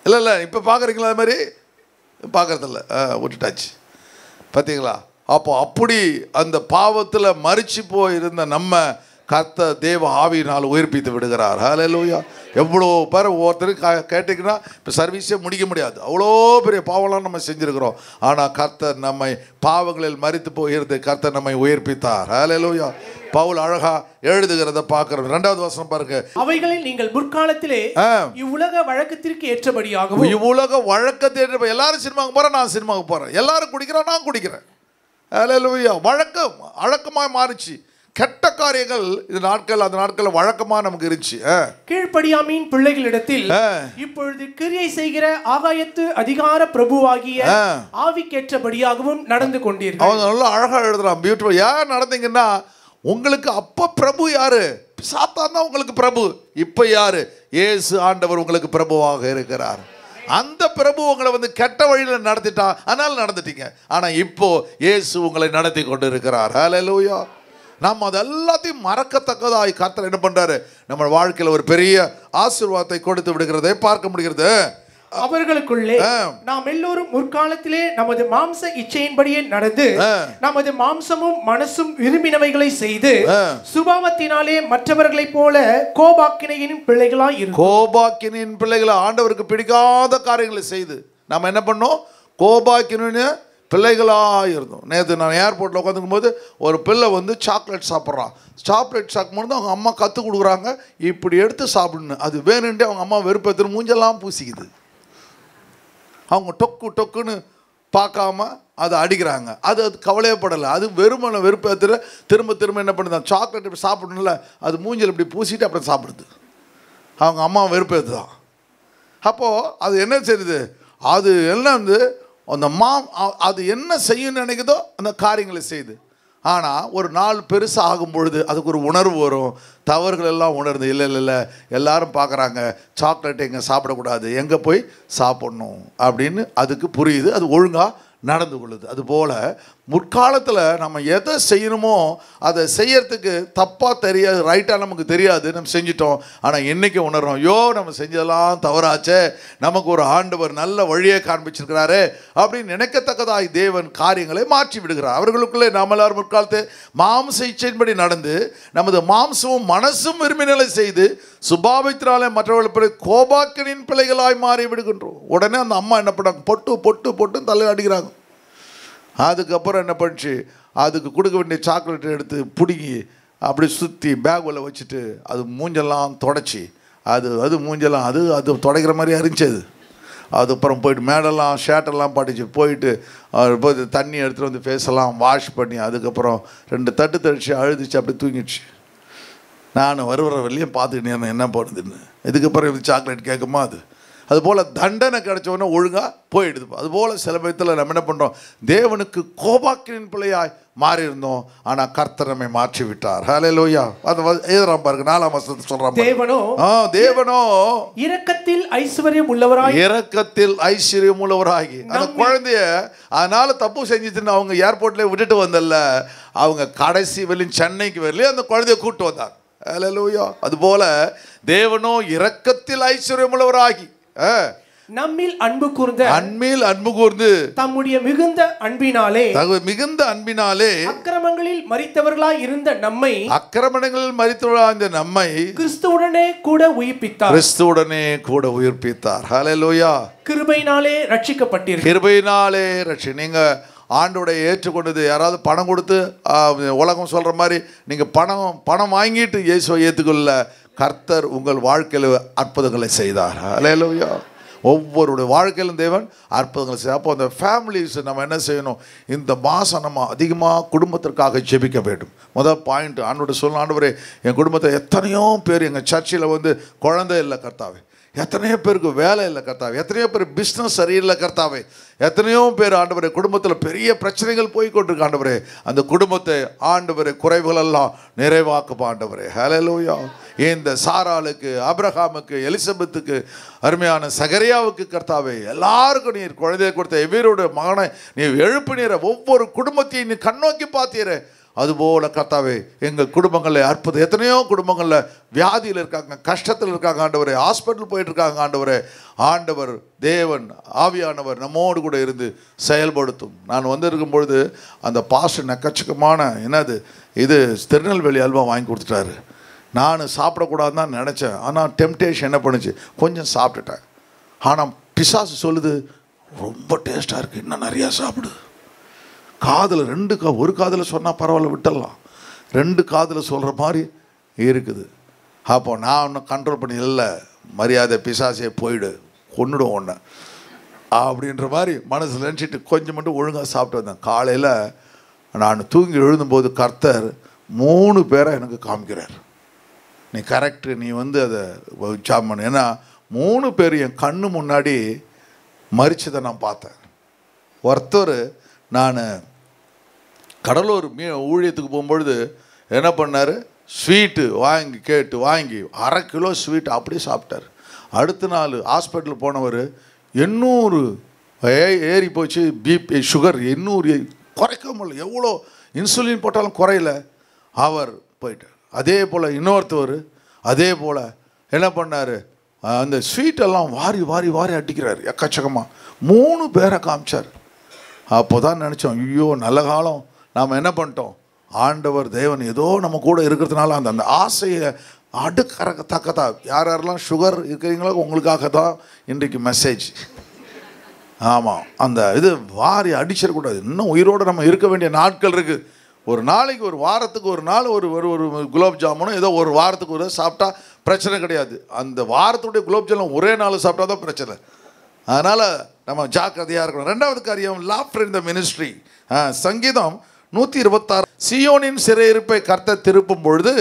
இல்லை இப்போ பார்க்குறீங்களா? அது மாதிரி பார்க்குறதில்ல, விட்டுட்டாச்சு. பார்த்தீங்களா? அப்போ அப்படி அந்த பாவத்தில் மரிச்சு போயிருந்த நம்ம கர்த்தர் தேவ ஆவியினால் உயிர்ப்பித்து விடுகிறார். ஹல்லேலூயா. எவ்வளோ பேர் ஒவ்வொருத்தருக்கு கேட்டிங்கன்னா இப்போ சர்வீஸே முடிக்க முடியாது. அவ்வளோ பெரிய பாவம்லாம் நம்ம செஞ்சுருக்கிறோம். ஆனால் கர்த்தர் நம்மை பாவங்களில் மரித்து போயிருந்து கர்த்தர் நம்மை உயிர்ப்பித்தார். ஹல்லேலூயா. பவுல் அழகா எழுதுகிறத பார்க்கிறோம். 2வது வசனம் பாருங்க. அவைகளில் நீங்கள் முற்காலத்திலே இவ்வுலக வழக்கத்திற்கு ஏற்றபடியாகவும். இவ்வுலக வழக்கத்தை எல்லாரும் சினிமாவுக்கு போகிறேன், நான் சினிமாவுக்கு போகிறேன். எல்லாரும் குடிக்கிறேன், நான் குடிக்கிறேன். ஹல்லேலூயா. வழக்கமாக மாறிச்சு. கெட்ட காரியங்கள் இந்த நாட்கள் அந்த நாட்கள் வழக்கமா நமக்கு இருந்துச்சு. கீழ்ப்படியாமையின் பிள்ளைகளிடத்தில் இப்பொழுது கிரியை செய்கிற ஆகாயத்து அதிகார பிரபுவாகிய ஆவிக்கேற்றபடியாகவும் நடந்து கொண்டீர்கள். அவங்க நல்லா அழகா எழுதுறான், பியூட்டிஃபுல். ஏன் நடந்தீங்கன்னா, உங்களுக்கு அப்ப பிரபு யாரு? சாத்தான் தான் உங்களுக்கு பிரபு. இப்ப யாரு? இயேசு ஆண்டவர் உங்களுக்கு பிரபுவாக இருக்கிறார். அந்த பிரபு உங்களை வந்து கெட்ட வழியில நடத்திட்டான், அதனால நடந்துட்டீங்க. ஆனா இப்போ இயேசு உங்களை நடத்தி கொண்டு இருக்கிறார். ஹல்லேலூயா. நாம் அது எல்லாத்தையும் மறக்கத்தக்கதாய் கர்த்தர் என்ன பண்றாரு, நம்ம வாழ்க்கையில் ஒரு பெரிய ஆசீர்வாதத்தை கொடுத்து விடுகிறதை பார்க்க முடிகிறது. அவர்களுக்குள்ளே நாம் எல்லோரும் முற்காலத்திலே நமது மாம்ச இச்சையின்படியே நடந்து நமது மாம்சமும் மனசும் விரும்பினவைகளை செய்து சுபாவத்தினாலே மற்றவர்களைப் போல கோபாக்கினையின் பிள்ளைகளாய் இருக்கும். கோபாக்கினின் பிள்ளைகளை, ஆண்டவருக்கு பிடிக்காத காரியங்களை செய்து நாம் என்ன பண்ணோம், கோபாக்கினின் பிள்ளைகளாக இருந்தோம். நேற்று நான் ஏர்போர்ட்டில் உட்காந்துக்கும் போது ஒரு பிள்ளை வந்து சாக்லேட் சாப்பிட்றான். சாக்லேட் சாப்பிடும்போது அவங்க அம்மா கற்றுக் கொடுக்குறாங்க, இப்படி எடுத்து சாப்பிடணும். அது வேணுன்ட்டு அவங்க அம்மா வெறுப்பேற்று மூஞ்செல்லாம் பூசிக்குது. அவங்க டொக்குன்னு பார்க்காம அதை அடிக்கிறாங்க. அது கவலையப்படலை. அது வெறுமனை வெறுப்பேற்று திரும்ப என்ன பண்ணுதான், சாக்லேட் இப்படி சாப்பிடணும்ல, அது மூஞ்சில் இப்படி பூசிட்டு அப்புறம் சாப்பிடுது. அவங்க அம்மா வெறுப்பேற்று தான். அப்போது அது என்ன செய்யுது, அது எல்லாம் வந்து அந்த அது என்ன செய்யணும்னு நினைக்குதோ அந்த காரியங்களை செய்யுது. ஆனால் ஒரு நாள் பெருசாக ஆகும் பொழுது அதுக்கு ஒரு உணர்வு வரும். தவறுகள் எல்லாம் உணர்ந்து, இல்லை எல்லாரும் பார்க்குறாங்க, சாக்லேட் எங்கே சாப்பிடக்கூடாது, எங்கே போய் சாப்பிட்ணும் அப்படின்னு அதுக்கு புரியுது. அது ஒழுங்காக நடந்து கொள்ளுது. அதுபோல் முற்காலத்தில் நம்ம எதை செய்யணுமோ அதை செய்யறதுக்கு தப்பாக தெரியாது, ரைட்டாக நமக்கு தெரியாது, நம்ம செஞ்சிட்டோம். ஆனால் இன்றைக்கி உணர்றோம், நம்ம செஞ்சதெல்லாம் தவறாச்சே, நமக்கு ஒரு ஆண்டவர் நல்ல வழியை காண்பிச்சிருக்கிறாரு அப்படின்னு நினைக்கத்தக்கதாய் தேவன் காரியங்களை மாற்றி விடுகிறார். அவர்களுக்குள்ளே நாம் எல்லாரும் முற்காலத்து மாம்ச இச்சையின்படி நடந்து நமது மாம்சமும் மனசும் விரும்பினலை செய்து சுபாவத்தினாலே மற்றவர்கள் கோபாக்கினின் பிள்ளைகளாய் மாறி விடுகின்றோம். உடனே அந்த அம்மா என்ன பண்ணாங்க, பொட்டு தலை அடிக்கிறாங்க. அதுக்கப்புறம் என்ன பண்ணிச்சு, அதுக்கு கொடுக்க வேண்டிய சாக்லேட்டை எடுத்து பிடுங்கி அப்படி சுற்றி பேக்கில் வச்சுட்டு அது மூஞ்செல்லாம் தொடச்சி அது மூஞ்செல்லாம் அது துடைக்கிற மாதிரி அறிஞ்சது. அதுக்கப்புறம் போயிட்டு மேடெல்லாம் ஷர்ட்டெல்லாம் பாட்டிச்சு போயிட்டு போய் தண்ணி எடுத்துகிட்டு வந்து ஃபேஸெல்லாம் வாஷ் பண்ணி அதுக்கப்புறம் 2 தட்டு தடிச்சு அழுதுச்சு, அப்படி தூங்கிடுச்சு. நான் வருவர வெளியே பார்த்துக்கிட்டே இருந்தேன் என்ன பண்ணுதுன்னு. இதுக்கப்புறம் இது சாக்லேட் கேட்குமா? அதுபோல் தண்டனை கிடைச்சவொன்னே ஒழுங்காக போயிடுது. அதுபோல் சில விதத்தில் நம்ம என்ன பண்ணுறோம், தேவனுக்கு கோபாக்கினின் பிள்ளையாய் மாறி இருந்தோம், ஆனால் கர்த்தர் நம்மை மாற்றி விட்டார். ஹல்லேலூயா. அது எழுதுறான் பாருங்க, 4ஆம் வசனத்தை சொல்றான். தேவனோ இரக்கத்தில் ஐஸ்வர்யம் உள்ளவராய், இரக்கத்தில் ஐஸ்வர்யம் உள்ளவராகி அந்த குழந்தைய அதனால தப்பு செஞ்சுட்டுன்னு அவங்க ஏர்போர்ட்லேயே விட்டுட்டு வந்தல, அவங்க கடைசி வெளியும் சென்னைக்கு வரலையே அந்த குழந்தைய கூப்பிட்டு வந்தாங்க. ஹல்லேலூயா. அதுபோல தேவனோ இரக்கத்தில் ஐஸ்வர்யம் உள்ளவராகி நம்மில் அன்பு கூர்ந்து தம்முடைய மிகுந்த அன்பினாலே அக்கிரமங்களில் மரித்தவர்களாய் இருந்த நம்மை கிறிஸ்துவுடனே கூட உயிர்ப்பித்தார். ஹல்லேலூயா. கிருபையினாலே ரட்சிக்கப்பட்டீர்கள். நீங்க ஆண்டோடைய ஏற்றுக்கொண்டது. யாராவது பணம் கொடுத்து உலகம் சொல்ற மாதிரி நீங்க பணம் வாங்கிட்டு இயேசுவை ஏற்றுக்கொள்ள, கர்த்தர் உங்கள் வாழ்க்கையில் அற்புதங்களை செய்தார். ஹல்லேலூயா. ஒவ்வொருடைய வாழ்க்கையிலும் தேவன் அற்புதங்களை செய்ய. அப்போ அந்த ஃபேமிலிஸ் நம்ம என்ன செய்யணும்? இந்த மாதம் நம்ம அதிகமாக குடும்பத்திற்காக ஜெபிக்க வேண்டும். முதல் பாயிண்ட் ஆண்டோட சொல்லணும், ஆண்டவரே என் குடும்பத்தை எத்தனையோ பேர் எங்கள் சர்ச்சில் குழந்தை இல்லை கர்த்தாவே, எத்தனையோ பேருக்கு வேலை இல்லை கர்த்தாவே, எத்தனையோ பேர் பிஸ்னஸ் சரியில்லை கர்த்தாவே, எத்தனையோ பேர் ஆண்டவரே குடும்பத்தில் பெரிய பிரச்சனைகள் போய்கொண்டிருக்கு ஆண்டவரே, அந்த குடும்பத்தை ஆண்டவரே குறைவுகளெல்லாம் நிறைவாக்குப்பா ஆண்டவரே. ஹல்லேலூயா. இந்த சாராளுக்கு, ஆபிரகாமுக்கு, எலிசபெத்துக்கு, அருமையான சகரியாவுக்கு கர்த்தாவே எல்லாருக்கும் நீர் குழந்தையை கொடுத்த எவ்வளோட மகனை நீர் எழுப்பினீர, ஒவ்வொரு குடும்பத்தையும் நீ கண்ணோக்கி பார்த்தீர. அதுபோல் கர்த்தாவே எங்கள் குடும்பங்களில் அற்புதம். எத்தனையோ குடும்பங்களில் வியாதியில் இருக்காங்க, கஷ்டத்தில் இருக்காங்க ஆண்டவரே, ஹாஸ்பிட்டல் போயிட்டு இருக்காங்க ஆண்டவரே. ஆண்டவர் தேவன் ஆவியானவர் நம்மோடு கூட இருந்து செயல்படுத்தும். நான் வந்திருக்கும் பொழுது அந்த பாஸ்டர் நெக்கச்சக்கமான இது திருநெல்வேலி அல்வா வாங்கி கொடுத்துட்டாரு. நான் சாப்பிடக்கூடாதுன்னு தான் நினச்சேன். ஆனால் டெம்டேஷன் என்ன பண்ணுச்சு, கொஞ்சம் சாப்பிட்டுட்டேன். ஆனால் பிசாசு சொல்லுது ரொம்ப டேஸ்ட்டாக இருக்குது, இன்னும் நிறையா சாப்பிடு. காதில் ஒரு காதில் சொன்னால் பரவாயில்ல விட்டுடலாம், 2 காதில் சொல்கிற மாதிரி இருக்குது. அப்போ நான் ஒன்றும் கண்ட்ரோல் பண்ணி இல்லை, மரியாதை பிசாசே போயிடு, கொன்னுடும் ஒன்று அப்படின்ற மாதிரி மனசில் நினச்சிட்டு கொஞ்சம் மட்டும் ஒழுங்காக சாப்பிட்டு வந்தேன். காலையில் நான் தூங்கி எழுதும்போது கர்த்தர் 3 பேரை எனக்கு காமிக்கிறார். நீ கரெக்டு, நீ அதை ஜாம் பண்ணு. ஏன்னா 3 பேர் என் கண்ணு முன்னாடி மரிச்சதை நான் பார்த்தேன். ஒருத்தர் நான் கடலூர் ஊழியத்துக்கு போகும்பொழுது என்ன பண்ணார், ஸ்வீட்டு வாங்கி 1/2 கிலோ ஸ்வீட் அப்படியே சாப்பிட்டார். அடுத்த நாள் ஹாஸ்பிட்டல் போனவர் 800 ஏறி போச்சு, பிபி சுகர் 800 குறைக்க முடியல, எவ்வளோ இன்சுலின் போட்டாலும் குறையல, அவர் போயிட்டார். அதே போல் இன்னொருத்தவர் அதே போல் என்ன பண்ணார், அந்த ஸ்வீட்டெல்லாம் வாரி அடிக்கிறார் எக்கச்சக்கமாக. 3 பேரை காமிச்சார். அப்போ தான் நினச்சோம், ஐயோ நல்ல காலம் நாம் என்ன பண்ணிட்டோம், ஆண்டவர் தேவன் ஏதோ நம்ம கூட இருக்கிறதுனால அந்த ஆசையை அடுக்கறக்கத்தக்கதா. யாரெல்லாம் சுகர் இருக்கிறீங்களோ உங்களுக்காக தான் இன்றைக்கு மெசேஜ். ஆமாம், அந்த வாரி அடிச்சிடக்கூடாது. இன்னும் உயிரோடு நம்ம இருக்க வேண்டிய நாட்கள் இருக்குது. ஒரு நாளைக்கு, ஒரு வாரத்துக்கு ஒரு நாள் ஒரு குலோப் ஜாமுனும் ஏதோ ஒரு வாரத்துக்கு ஒரு சாப்பிட்டா பிரச்சனை கிடையாது. அந்த வாரத்துடைய குலோப் ஜாமுன் ஒரே நாள் சாப்பிட்டா தான் பிரச்சனை. அதனால் நம்ம ஜாக்கிரதையாக இருக்கணும். 2வது காரியம், லாஃப்டர் இன் த மினிஸ்ட்ரி. சங்கீதம் 126, சீயோனின் சிறையிருப்பை கர்த்தர் திருப்பும் பொழுது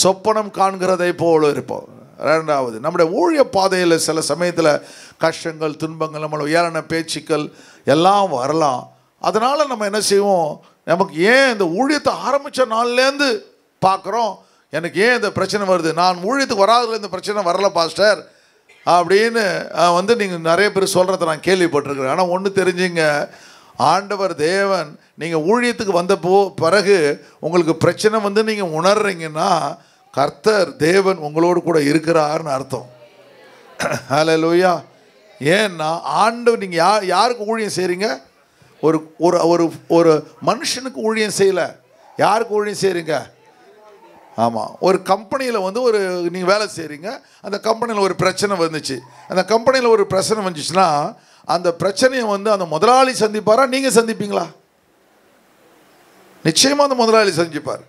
சொப்பனம் காண்கிறதை போல இருப்போம். 2வது, நம்முடைய ஊழிய பாதையில் சில சமயத்தில் கஷ்டங்கள், துன்பங்கள், நம்மளோட உயரான பேச்சுக்கள் எல்லாம் வரலாம். அதனால் நம்ம என்ன செய்வோம், நமக்கு ஏன் இந்த ஊழியத்தை ஆரம்பித்த நாள்லேருந்து பார்க்குறோம், எனக்கு ஏன் இந்த பிரச்சனை வருது, நான் ஊழியத்துக்கு வராதுல இந்த பிரச்சனை வரல பாஸ்டர் அப்படின்னு நீங்கள் நிறைய பேர் சொல்கிறத நான் கேள்விப்பட்டிருக்கிறேன். ஆனால் ஒன்று தெரிஞ்சுங்க, ஆண்டவர் தேவன் நீங்கள் ஊழியத்துக்கு வந்த பிறகு உங்களுக்கு பிரச்சனை நீங்கள் உணர்றீங்கன்னா கர்த்தர் தேவன் உங்களோடு கூட இருக்கிறார்னு அர்த்தம். ஹல்லேலூயா. ஏன்னா ஆண்டவர், நீங்கள் யாருக்கு ஊழியம் செய்கிறீங்க, ஒரு ஒரு ஒரு மனுஷனுக்கு ஊழியம் செய்யலை, யாருக்கு ஊழியம் செய்கிறீங்க? ஆமாம், ஒரு கம்பெனியில் நீங்கள் வேலை செய்கிறீங்க, அந்த கம்பெனியில் ஒரு பிரச்சனை வந்துச்சு. அந்த கம்பெனியில் ஒரு பிரச்சனை வந்துச்சுன்னா அந்த பிரச்சனையை அந்த முதலாளி சந்திப்பாரா, நீங்கள் சந்திப்பீங்களா? நிச்சயமாக அந்த முதலாளி சந்திப்பார்.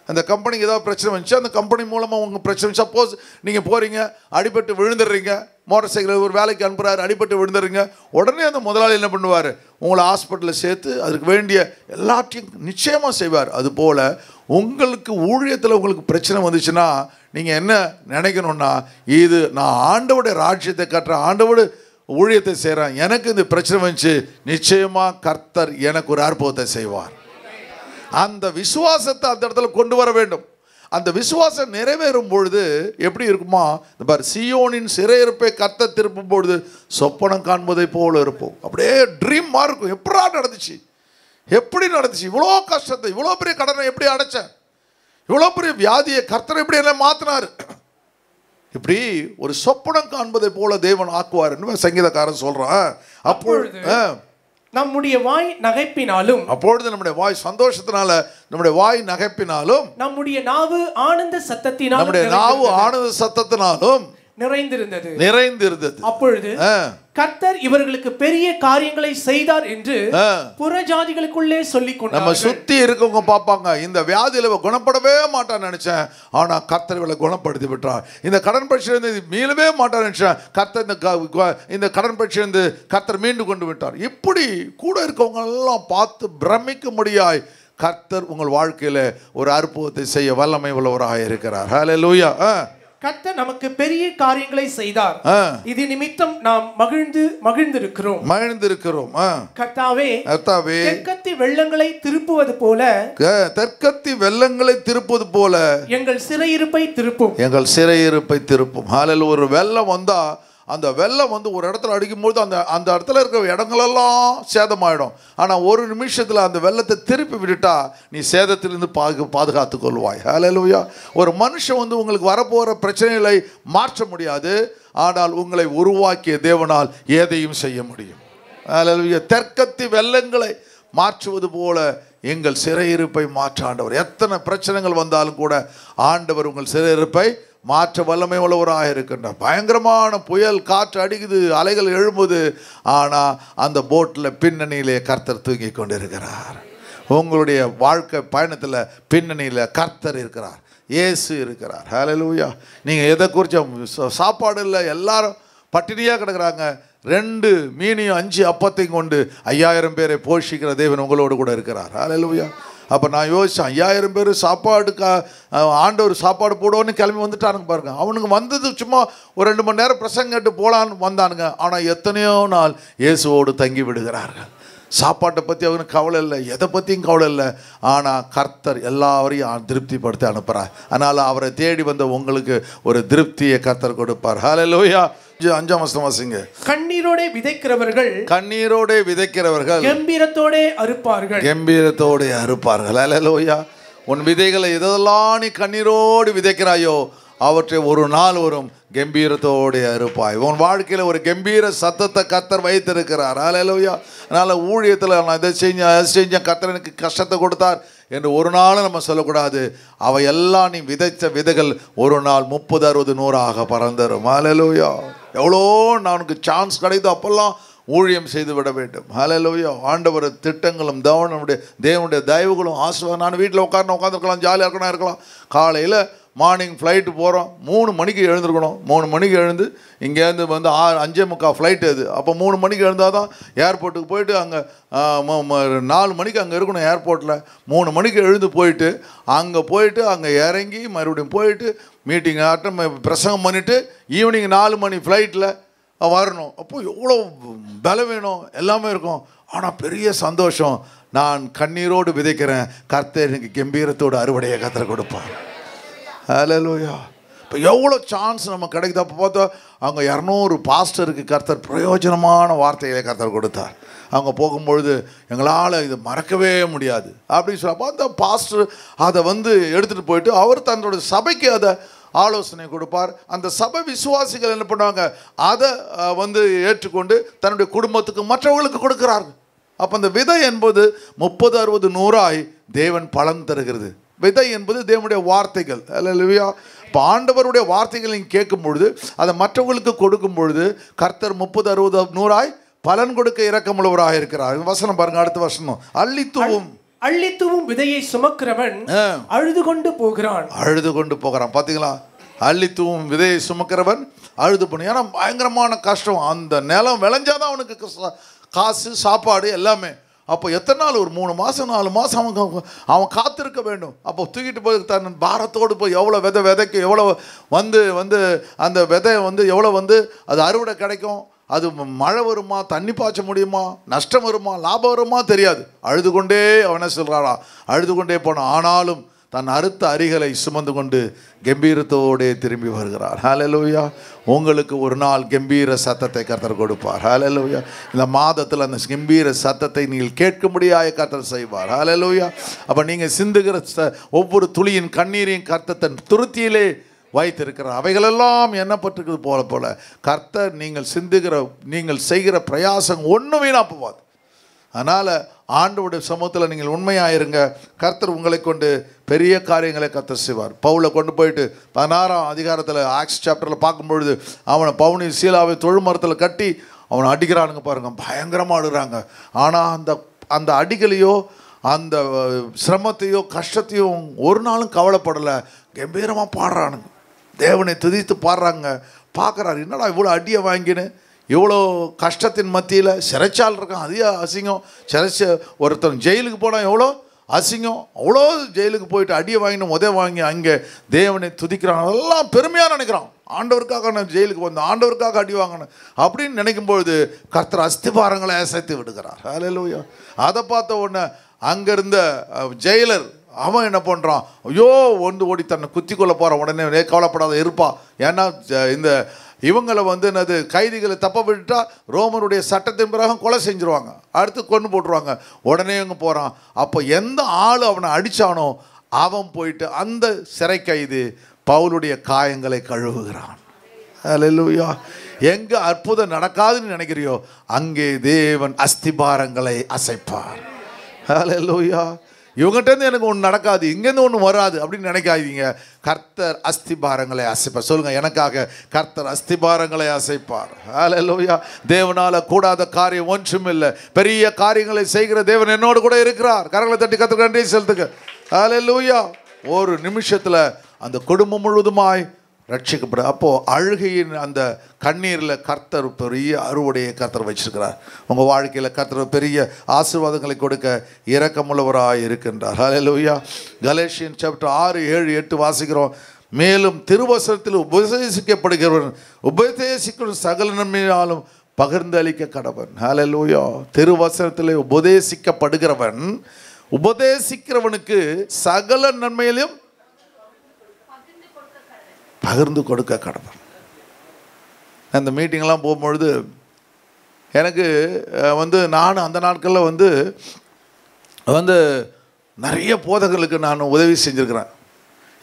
அந்த கம்பெனிக்கு ஏதாவது பிரச்சனை வந்துச்சு, அந்த கம்பெனி மூலமாக உங்கள் பிரச்சனை, சப்போஸ் நீங்கள் போகிறீங்க, அடிபட்டு விழுந்துடுறீங்க, மோட்டார் சைக்கிள் ஒரு வேலைக்கு அனுப்புகிறாரு, அடிபட்டு விழுந்துடுறீங்க, உடனே அந்த முதலாளி என்ன பண்ணுவார், உங்களை ஹாஸ்பிட்டலில் சேர்த்து அதுக்கு வேண்டிய எல்லாத்தையும் நிச்சயமாக செய்வார். அதுபோல் உங்களுக்கு ஊழியத்தில் உங்களுக்கு பிரச்சனை வந்துச்சுன்னா நீங்கள் என்ன நினைக்கணும்னா, இது நான் ஆண்டவுடைய ராஜ்யத்தை கட்டுறேன், ஆண்டவோட ஊழியத்தை செய்கிறேன், எனக்கு இந்த பிரச்சனை வந்துச்சு, நிச்சயமாக கர்த்தர் எனக்கு ஒரு அற்புதத்தை செய்வார். அந்த விசுவாசத்தை அந்த இடத்துல கொண்டு வர வேண்டும். அந்த விசுவாசம் நிறைவேறும் பொழுது எப்படி இருக்குமா, இந்த பாரு, சீயோனின் சிறையிருப்பை கர்த்தர் திருப்பும் பொழுது சொப்பனம் காண்பதை போல இருப்போம். அப்படியே ட்ரீமாக இருக்கும். எப்படா நடந்துச்சு, எப்படி நடந்துச்சு, இவ்வளோ கஷ்டத்தை, இவ்வளோ பெரிய கடனை எப்படி அடைச்சேன், இவ்வளோ பெரிய வியாதியை கர்த்தர் எப்படி என்ன மாற்றினார், இப்படி ஒரு சொப்பனம் காண்பதை போல தேவன் ஆக்குவார் என்று சங்கீதக்காரன் சொல்றான். அப்பொழுது நம்முடைய வாய் நகைப்பினாலும், அப்பொழுது நம்முடைய வாய் சந்தோஷத்தினால, நம்முடைய வாய் நகைப்பினாலும், நம்முடைய நாவு ஆனந்த சத்தத்தினாலும், நம்முடைய நாவு ஆனந்த சத்தத்தினாலும் நிறைந்திருந்தது. அப்பொழுது கர்த்தர் இவர்களுக்கு பெரிய காரியங்களை செய்தார் என்று புறஜாதிகளுக்குள்ளே சொல்லிக் கொண்டார்கள். நம்ம சுத்தி இருக்கவங்க பார்ப்பாங்க, இந்த வியாதியில குணப்படவே மாட்டான்னு நினைச்சேன், ஆனா கர்த்தர் இவளை குணப்படுத்தி விட்டார். இந்த கடன் பிரச்சனை மீளவே மாட்டான்னு நினைச்சேன், கர்த்தர் இந்த கடன் பிரச்சனை கர்த்தர் மீண்டு கொண்டு விட்டார். இப்படி கூட இருக்கவங்க எல்லாம் பார்த்து பிரமிக்க முடியாய் கர்த்தர் உங்கள் வாழ்க்கையில ஒரு அற்புதத்தை செய்ய வல்லமை உள்ளவராக இருக்கிறார். ஹல்லேலூயா. கர்த்தர் நமக்கு பெரிய காரியங்களை செய்தார், இது நிமித்தம் நாம் மகிழ்ந்திருக்கிறோம். கர்த்தாவே, தெற்கத்தி வெள்ளங்களை திருப்புவது போல எங்கள் சிறையிருப்பை திருப்பும். ஹல்லேலூயா. ஒரு வெள்ளம் வந்தா அந்த வெள்ளம் ஒரு இடத்துல அடிக்கும்போது அந்த இடத்துல இருக்கிற இடங்களெல்லாம் சேதமாயிடும். ஆனால் ஒரு நிமிஷத்தில் அந்த வெள்ளத்தை திருப்பி விட்டுட்டா நீ சேதத்திலிருந்து பாதுகாத்து கொள்வாய். ஹல்லேலூயா. ஒரு மனுஷன் உங்களுக்கு வரப்போகிற பிரச்சனைகளை மாற்ற முடியாது, ஆனால் உங்களை உருவாக்கிய தேவனால் எதையும் செய்ய முடியும். ஹல்லேலூயா. தெற்கத்தி வெள்ளங்களை மாற்றுவது போல எங்கள் சிறையிருப்பை மாற்ற ஆண்டவர். எத்தனை பிரச்சனைகள் வந்தாலும் கூட ஆண்டவர் உங்கள் சிறையிருப்பை மாற்ற வல்லமை உள்ளவராக இருக்கின்றார். பயங்கரமான புயல் காற்று அடிக்குது, அலைகள் எழும்புது, ஆனால் அந்த போட்டில் பின்னணியிலே கர்த்தர் தூங்கி கொண்டிருக்கிறார். உங்களுடைய வாழ்க்கை பயணத்தில் பின்னணியில் கர்த்தர் இருக்கிறார், இயேசு இருக்கிறார். ஹல்லேலூயா. நீங்கள் எதை குறித்த சாப்பாடு இல்லை, எல்லாரும் பட்டினியாக கிடக்கிறாங்க. 2 மீனையும் 5 அப்பத்தையும் கொண்டு 5000 பேரை போஷிக்கிற தேவன் உங்களோடு கூட இருக்கிறார். ஹல்லேலூயா. அப்போ நான் யோசித்தேன், 5000 பேர் சாப்பாடுக்கா ஆண்டவர் சாப்பாடு போடுவோன்னு கிளம்பி வந்துட்டானுங்க பாருங்க. அவனுக்கு வந்தது சும்மா ஒரு 2 மணி நேரம் பிரசங்க கேட்டு போகலான்னு வந்தானுங்க. ஆனால் எத்தனையோ நாள் இயேசுவோடு தங்கி விடுகிறார்கள். சாப்பாட்டை பற்றி அவனுக்கு கவலை இல்லை, எதை பற்றியும் கவலை இல்லை. ஆனால் கர்த்தர் எல்லாரையும் திருப்திப்படுத்தி அனுப்புகிறார். அதனால் அவரை தேடி வந்த உங்களுக்கு ஒரு திருப்தியை கர்த்தர் கொடுப்பார். ஹல்லேலூயா. 5ஆம் வசனம் வாசிங்க. கண்ணீரோட விதைக்கிறவர்கள் கம்பீரத்தோட அறுப்பார்கள். ஹல்லேலூயா. உன் விதைகளை எதெல்லாம் நீ கண்ணீரோடு விதைக்கிறாயோ அவற்றை ஒரு நாள் வரும் கம்பீரத்தோடு அறுப்பாய். உன் வாழ்க்கையில் ஒரு கம்பீர சத்தத்தை கர்த்தர் வைத்திருக்கிறார். ஹல்லேலூயா. அதனால் ஊழியத்தில் நான் இதை செஞ்சேன் கர்த்தர் எனக்கு கஷ்டத்தை கொடுத்தார் என்று ஒரு நாளும் நம்ம சொல்லக்கூடாது. அவையெல்லாம் நீ விதைத்த விதைகள் ஒரு நாள் 30, 60, 100 பறந்துடும். ஹல்லேலூயா. எவ்வளோ நான் சான்ஸ் கிடைத்தோ அப்பெல்லாம் ஊழியம் செய்து விட வேண்டும். ஹல்லேலூயா. ஆண்டவர் திட்டங்களும் தேவனுடைய தயவுகளும் ஆசீர்வாதம். நான் வீட்டில் உட்காந்துருக்கலாம், ஜாலியாக இருக்கலாம். காலையில் மார்னிங் ஃப்ளைட்டு போகிறோம், 3 மணிக்கு எழுந்திருக்கணும். 3 மணிக்கு எழுந்து இங்கேருந்து 5:45 ஃப்ளைட்டு அது. அப்போ 3 மணிக்கு எழுந்தால் தான் ஏர்போர்ட்டுக்கு போயிட்டு அங்கே 4 மணிக்கு அங்கே இருக்கணும் ஏர்போர்ட்டில். 3 மணிக்கு எழுந்து போயிட்டு அங்கே இறங்கி மறுபடியும் போயிட்டு மீட்டிங் ஆட்டம் பிரசங்கம் பண்ணிவிட்டு ஈவினிங் 4 மணி ஃப்ளைட்டில் வரணும். அப்போ எவ்வளோ பலம் வேணும், எல்லாமே இருக்கும். ஆனால் பெரிய சந்தோஷம், நான் கண்ணீரோடு விதைக்கிறேன், கர்த்தர் எனக்கு கம்பீரத்தோடு அறுவடையை கர்த்தர் கொடுப்பார். ஹல்லேலூயா. இப்போ எவ்வளோ சான்ஸ் நம்ம கிடைக்குது. அப்போ பார்த்தா அவங்க 200 பாஸ்டருக்கு கர்த்தர் பிரயோஜனமான வார்த்தைகளை கர்த்தர் கொடுத்தார். அவங்க போகும்பொழுது எங்களால் இதை மறக்கவே முடியாது அப்படின்னு சொல்லப்போ அந்த பாஸ்டர் அதை எடுத்துகிட்டு போயிட்டு அவர் தன்னோட சபைக்கு அதை ஆலோசனை கொடுப்பார். அந்த சபை விசுவாசிகள் என்ன பண்ணுவாங்க, அதை ஏற்றுக்கொண்டு தன்னுடைய குடும்பத்துக்கு மற்றவர்களுக்கு கொடுக்கிறார்கள். அப்போ அந்த விதை என்பது 30, 60, 100 தேவன் பலன் தருகிறது. விதை என்பது தேவனுடைய வார்த்தைகள். ஹல்லேலூயா. இப்போ ஆண்டவருடைய வார்த்தைகளை நீங்கள் கேட்கும் பொழுது அதை மற்றவர்களுக்கு கொடுக்கும் பொழுது கர்த்தர் 30, 60, 100 பலன் கொடுக்க இரக்கமுள்ளவராக இருக்கிறார். வசனம் பாருங்க, அடுத்த வசனம். அள்ளித்தூவும் விதையை சுமக்கிறவன் அழுது கொண்டு போகிறான். பார்த்தீங்களா? அள்ளித்தூவும் விதையை சுமக்கிறவன் அழுது பண்ணி. ஏன்னா பயங்கரமான கஷ்டம். அந்த நிலம் விளைஞ்சாதான் அவனுக்கு காசு, சாப்பாடு எல்லாமே. அப்போ எத்தனை நாள், ஒரு 3 மாதம் 4 மாதம் அவன் காத்திருக்க வேண்டும். அப்போ தூக்கிட்டு போய் தன் பாரத்தோடு போய் எவ்வளோ விதைக்கு எவ்வளோ அந்த விதை எவ்வளோ அது அறுவடை கிடைக்கும், அது மழை வருமா, தண்ணி பாய்ச்ச முடியுமா, நஷ்டம் வருமா, லாபம் வருமா தெரியாது. அழுது கொண்டே அவனை சொல்கிறாளா, அழுது கொண்டே போனான். ஆனாலும் தன் அறுத்த அரிகளை சுமந்து கொண்டு கம்பீரத்தோடே திரும்பி வருகிறார். ஹல்லேலூயா. உங்களுக்கு ஒரு நாள் கம்பீர சத்தத்தை கர்த்தர் கொடுப்பார். ஹல்லேலூயா. இந்த மாதத்தில் அந்த கம்பீர சத்தத்தை நீங்கள் கேட்கும்படியாக கர்த்தர் செய்வார். ஹல்லேலூயா. அப்போ நீங்கள் சிந்துகிற ஒவ்வொரு துளியின் கண்ணீரையும் கர்த்தர் தன் துருத்தியிலே வைத்திருக்கிறார். அவைகளெல்லாம் எண்ணப்பட்டிருக்கிறது போல கர்த்தர் நீங்கள் செய்கிற பிரயாசம் ஒன்றும் வீணா போவாது. அதனால் ஆண்டவருடைய சமூகத்தில் நீங்கள் உண்மையாக இருங்க. கர்த்தர் உங்களை கொண்டு பெரிய காரியங்களை கர்த்தர் செய்வார். பவுலை கொண்டு போயிட்டு 16ஆம் அதிகாரத்தில் ஆக்ஸ் சாப்டரில் பார்க்கும்பொழுது அவனை பவுனி சீலாவை தொழுமரத்தில் கட்டி அவனை அடிக்கிறானுங்க பாருங்க, பயங்கரமாக அழுகிறாங்க. ஆனால் அந்த அடிகளையோ அந்த சிரமத்தையோ கஷ்டத்தையும் ஒரு நாளும் கவலைப்படலை, கம்பீரமாக பாடுறானுங்க, தேவனை துதித்து பாடுறாங்க. பார்க்குறாரு, என்னடா இவ்வளோ அடியை வாங்கின்னு, இவ்வளோ கஷ்டத்தின் மத்தியில் சிறைச்சால் இருக்கான், அதிக அசிங்கம். ஒருத்தன் ஜெயிலுக்கு போனால் எவ்வளோ அசிங்கம், அவ்வளோ ஜெயிலுக்கு போயிட்டு அடியை வாங்கி அங்கே தேவனை துதிக்கிறான். அதெல்லாம் பெருமையாக நினைக்கிறான். ஆண்டவருக்காக நான் ஜெயிலுக்கு வந்தேன், ஆண்டவருக்காக அடி வாங்கினேன் அப்படின்னு நினைக்கும்பொழுது கர்த்தர் அஸ்திபாரங்களை அசைத்து விடுகிறார். ஹல்லேலூயா. அதை பார்த்த உடனே அங்கே இருந்த ஜெயிலர் அவன் என்ன பண்ணுறான், ஐயோ ஓடி தன்னை குத்தி கொள்ள போகிறான். உடனே கவலைப்படாத இருப்பா, ஏன்னா இந்த இவங்களை என்னது கைதிகளை தப்ப விட்டுட்டா ரோமருடைய சட்டத்தின் பிறகு கொலை செஞ்சுருவாங்க, அடுத்து கொண்டு போட்டுருவாங்க. உடனே இவங்க போகிறான். அப்போ எந்த ஆள் அவனை அடித்தானோ அவன் போயிட்டு அந்த சிறை கைது பவுலுடைய காயங்களை கழுவுகிறான். ஹல்லேலூயா. எங்கே அற்புதம் நடக்காதுன்னு நினைக்கிறியோ அங்கே தேவன் அஸ்திபாரங்களை அசைப்பார். ஹல்லேலூயா. இவங்ககிட்டேருந்து எனக்கு ஒன்று நடக்காது, இங்கேருந்து ஒன்று வராது அப்படின்னு நினைக்காதீங்க. கர்த்தர் அஸ்திபாரங்களை அசைப்பார். சொல்லுங்கள், எனக்காக கர்த்தர் அஸ்திபாரங்களை அசைப்பார். ஹல்லேலூயா. தேவனால் கூடாத காரியம் ஒன்றும் இல்லை. பெரிய காரியங்களை செய்கிற தேவன் என்னோடு கூட இருக்கிறார். கரங்களை தட்டி கர்த்தருக்கு நன்றி செலுத்துங்க. ஹல்லேலூயா. ஒரு நிமிஷத்தில் அந்த குடும்பம் முழுவதுமாய் ரட்சிக்கப்பட. அப்போது அழுகையின் அந்த கண்ணீரில் கர்த்தர் பெரிய அறுவடையை கர்த்தர் வச்சிருக்கிறார். உங்கள் வாழ்க்கையில் கர்த்தர் பெரிய ஆசீர்வாதங்களை கொடுக்க இரக்கமுள்ளவராக இருக்கின்றார். ஹல்லேலூயா. கலேஷியன் சாப்டர் 6, 7, 8 வாசிக்கிறோம். மேலும் திருவசனத்தில் உபதேசிக்கிற சகல நன்மையாலும் பகிர்ந்து அளிக்க கடவன். ஹல்லேலூயா. திருவசனத்தில் உபதேசிக்கப்படுகிறவன் உபதேசிக்கிறவனுக்கு சகல நன்மையிலும் பகிர்ந்து கொடுக்க கடவுள். அந்த மீட்டிங்லாம் போகும்பொழுது எனக்கு நான் அந்த நாட்களில் நிறைய போதகர்களுக்கு நான் உதவி செஞ்சுருக்கிறேன்.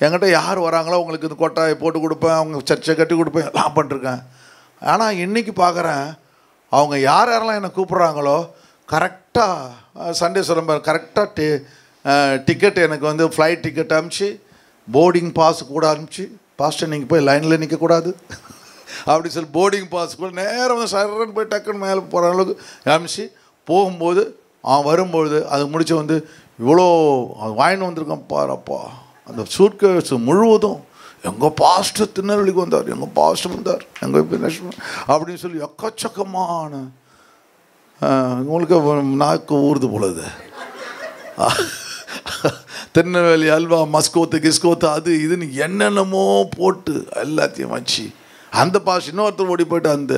என்கிட்ட யார் வராங்களோ அவங்களுக்கு இந்த கொட்டாயை போட்டு கொடுப்பேன், அவங்க சர்ச்சை கட்டி கொடுப்பேன், எல்லாம் பண்ணிருக்கேன். ஆனால் இன்றைக்கி பார்க்குறேன், அவங்க யாரெல்லாம் என்னை கூப்பிட்றாங்களோ கரெக்டாக சண்டே சொல்ல கரெக்டாக டிக்கெட் எனக்கு ஃப்ளைட் டிக்கெட் அனுப்பிச்சு, போர்டிங் பாஸ் கூட அனுப்பிச்சு, பாஸ்டர் நீங்கள் போய் லைனில் நிற்கக்கூடாது அப்படி சொல்லி போர்டிங் பாஸ் கூட நேரம் சரன்னு போய் டக்குன்னு மேலே போகிற அளவுக்கு அனுப்பிச்சு போகும்போது வரும்பொழுது அது முடிச்சு இவ்வளோ வாங்கிட்டு வந்திருக்கேன் பாருப்பா. அந்த சூட்கேஸ் முழுவதும் எங்கள் பாஸ்டர் திருநெல்வேலிக்கு வந்தார், எங்கள் பாஸ்டர் வந்தார், எங்கள் அப்படின்னு சொல்லி எக்கச்சக்கமான உங்களுக்கு நாக்கு ஊறுது பொழுது திருநெல்வேலி அல்வா, மஸ்கோத்து, கிஸ்கோத்து, அது இதுன்னு என்னென்னமோ போட்டு எல்லாத்தையும் வச்சு அந்த பாஸ் இன்னொருத்தர் ஓடி போய்ட்டு அந்த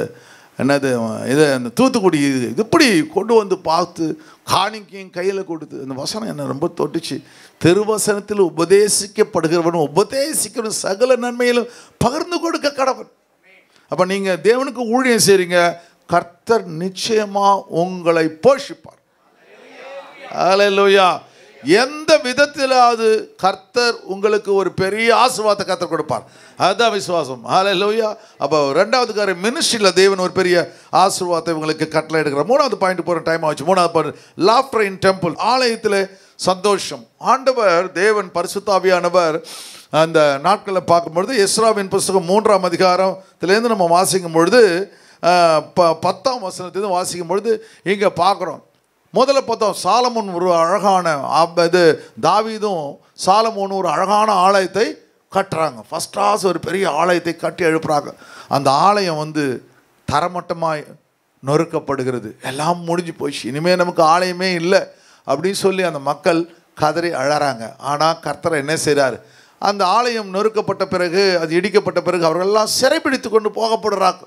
அந்த தூத்துக்குடி இது இப்படி கொண்டு பார்த்து காணிக்கையும் கையில் கொடுத்து அந்த வசனம் என்னை ரொம்ப தொட்டுச்சு. திருவசனத்தில் உபதேசிக்கப்படுகிறவனும் உபதேசிக்கணும் சகல நன்மையிலும் பகிர்ந்து கொடுக்க கடவன். அப்போ நீங்கள் தேவனுக்கு ஊழியம் செய்கிறீங்க, கர்த்தர் நிச்சயமாக உங்களை போஷிப்பார். ஹல்லேலூயா. எந்த விதத்திலாவது கர்த்தர் உங்களுக்கு ஒரு பெரிய ஆசீர்வாதத்தை கர்த்தர் கொடுப்பார். அதுதான் விசுவாசம். ஹல்லேலூயா. அப்போ ரெண்டாவது காரியம், மினிஸ்ட்ரியில் தேவன் ஒரு பெரிய ஆசீர்வாதத்தை உங்களுக்கு கட்டளை எடுக்கிறார். மூணாவது பாயிண்ட் போகிற டைம் ஆச்சு. மூணாவது பாயிண்ட், லாஃப்டர் இன் டெம்பிள், ஆலயத்தில் சந்தோஷம். ஆண்டவர் தேவன் பரிசுத்தாவியானவர் அந்த நாட்களில் பார்க்கும்பொழுது எஸ்ராவின் புஸ்தகம் 3ஆம் அதிகாரத்திலேருந்து நம்ம வாசிக்கும் பொழுது 10ஆம் வசனத்திலேருந்து வாசிக்கும் பொழுது இங்கே பார்க்குறோம். முதல்ல பார்த்தோம், சாலமோன் ஒரு அழகான தாவீதும் சாலமோன் ஒரு அழகான ஆலயத்தை கட்டுறாங்க. ஃபஸ்ட் கிளாஸ் ஒரு பெரிய ஆலயத்தை கட்டி எழுப்புறாங்க. அந்த ஆலயம் தரமட்டமாக நொறுக்கப்படுகிறது. எல்லாம் முடிஞ்சு போச்சு, இனிமேல் நமக்கு ஆலயமே இல்லை அப்படின்னு சொல்லி அந்த மக்கள் கதறி அழறாங்க. ஆனால் கர்த்தர் என்ன செய்கிறார், அந்த ஆலயம் நொறுக்கப்பட்ட பிறகு, அது இடிக்கப்பட்ட பிறகு அவர்களெல்லாம் சிறைப்பிடித்து கொண்டு போகப்படுறாங்க.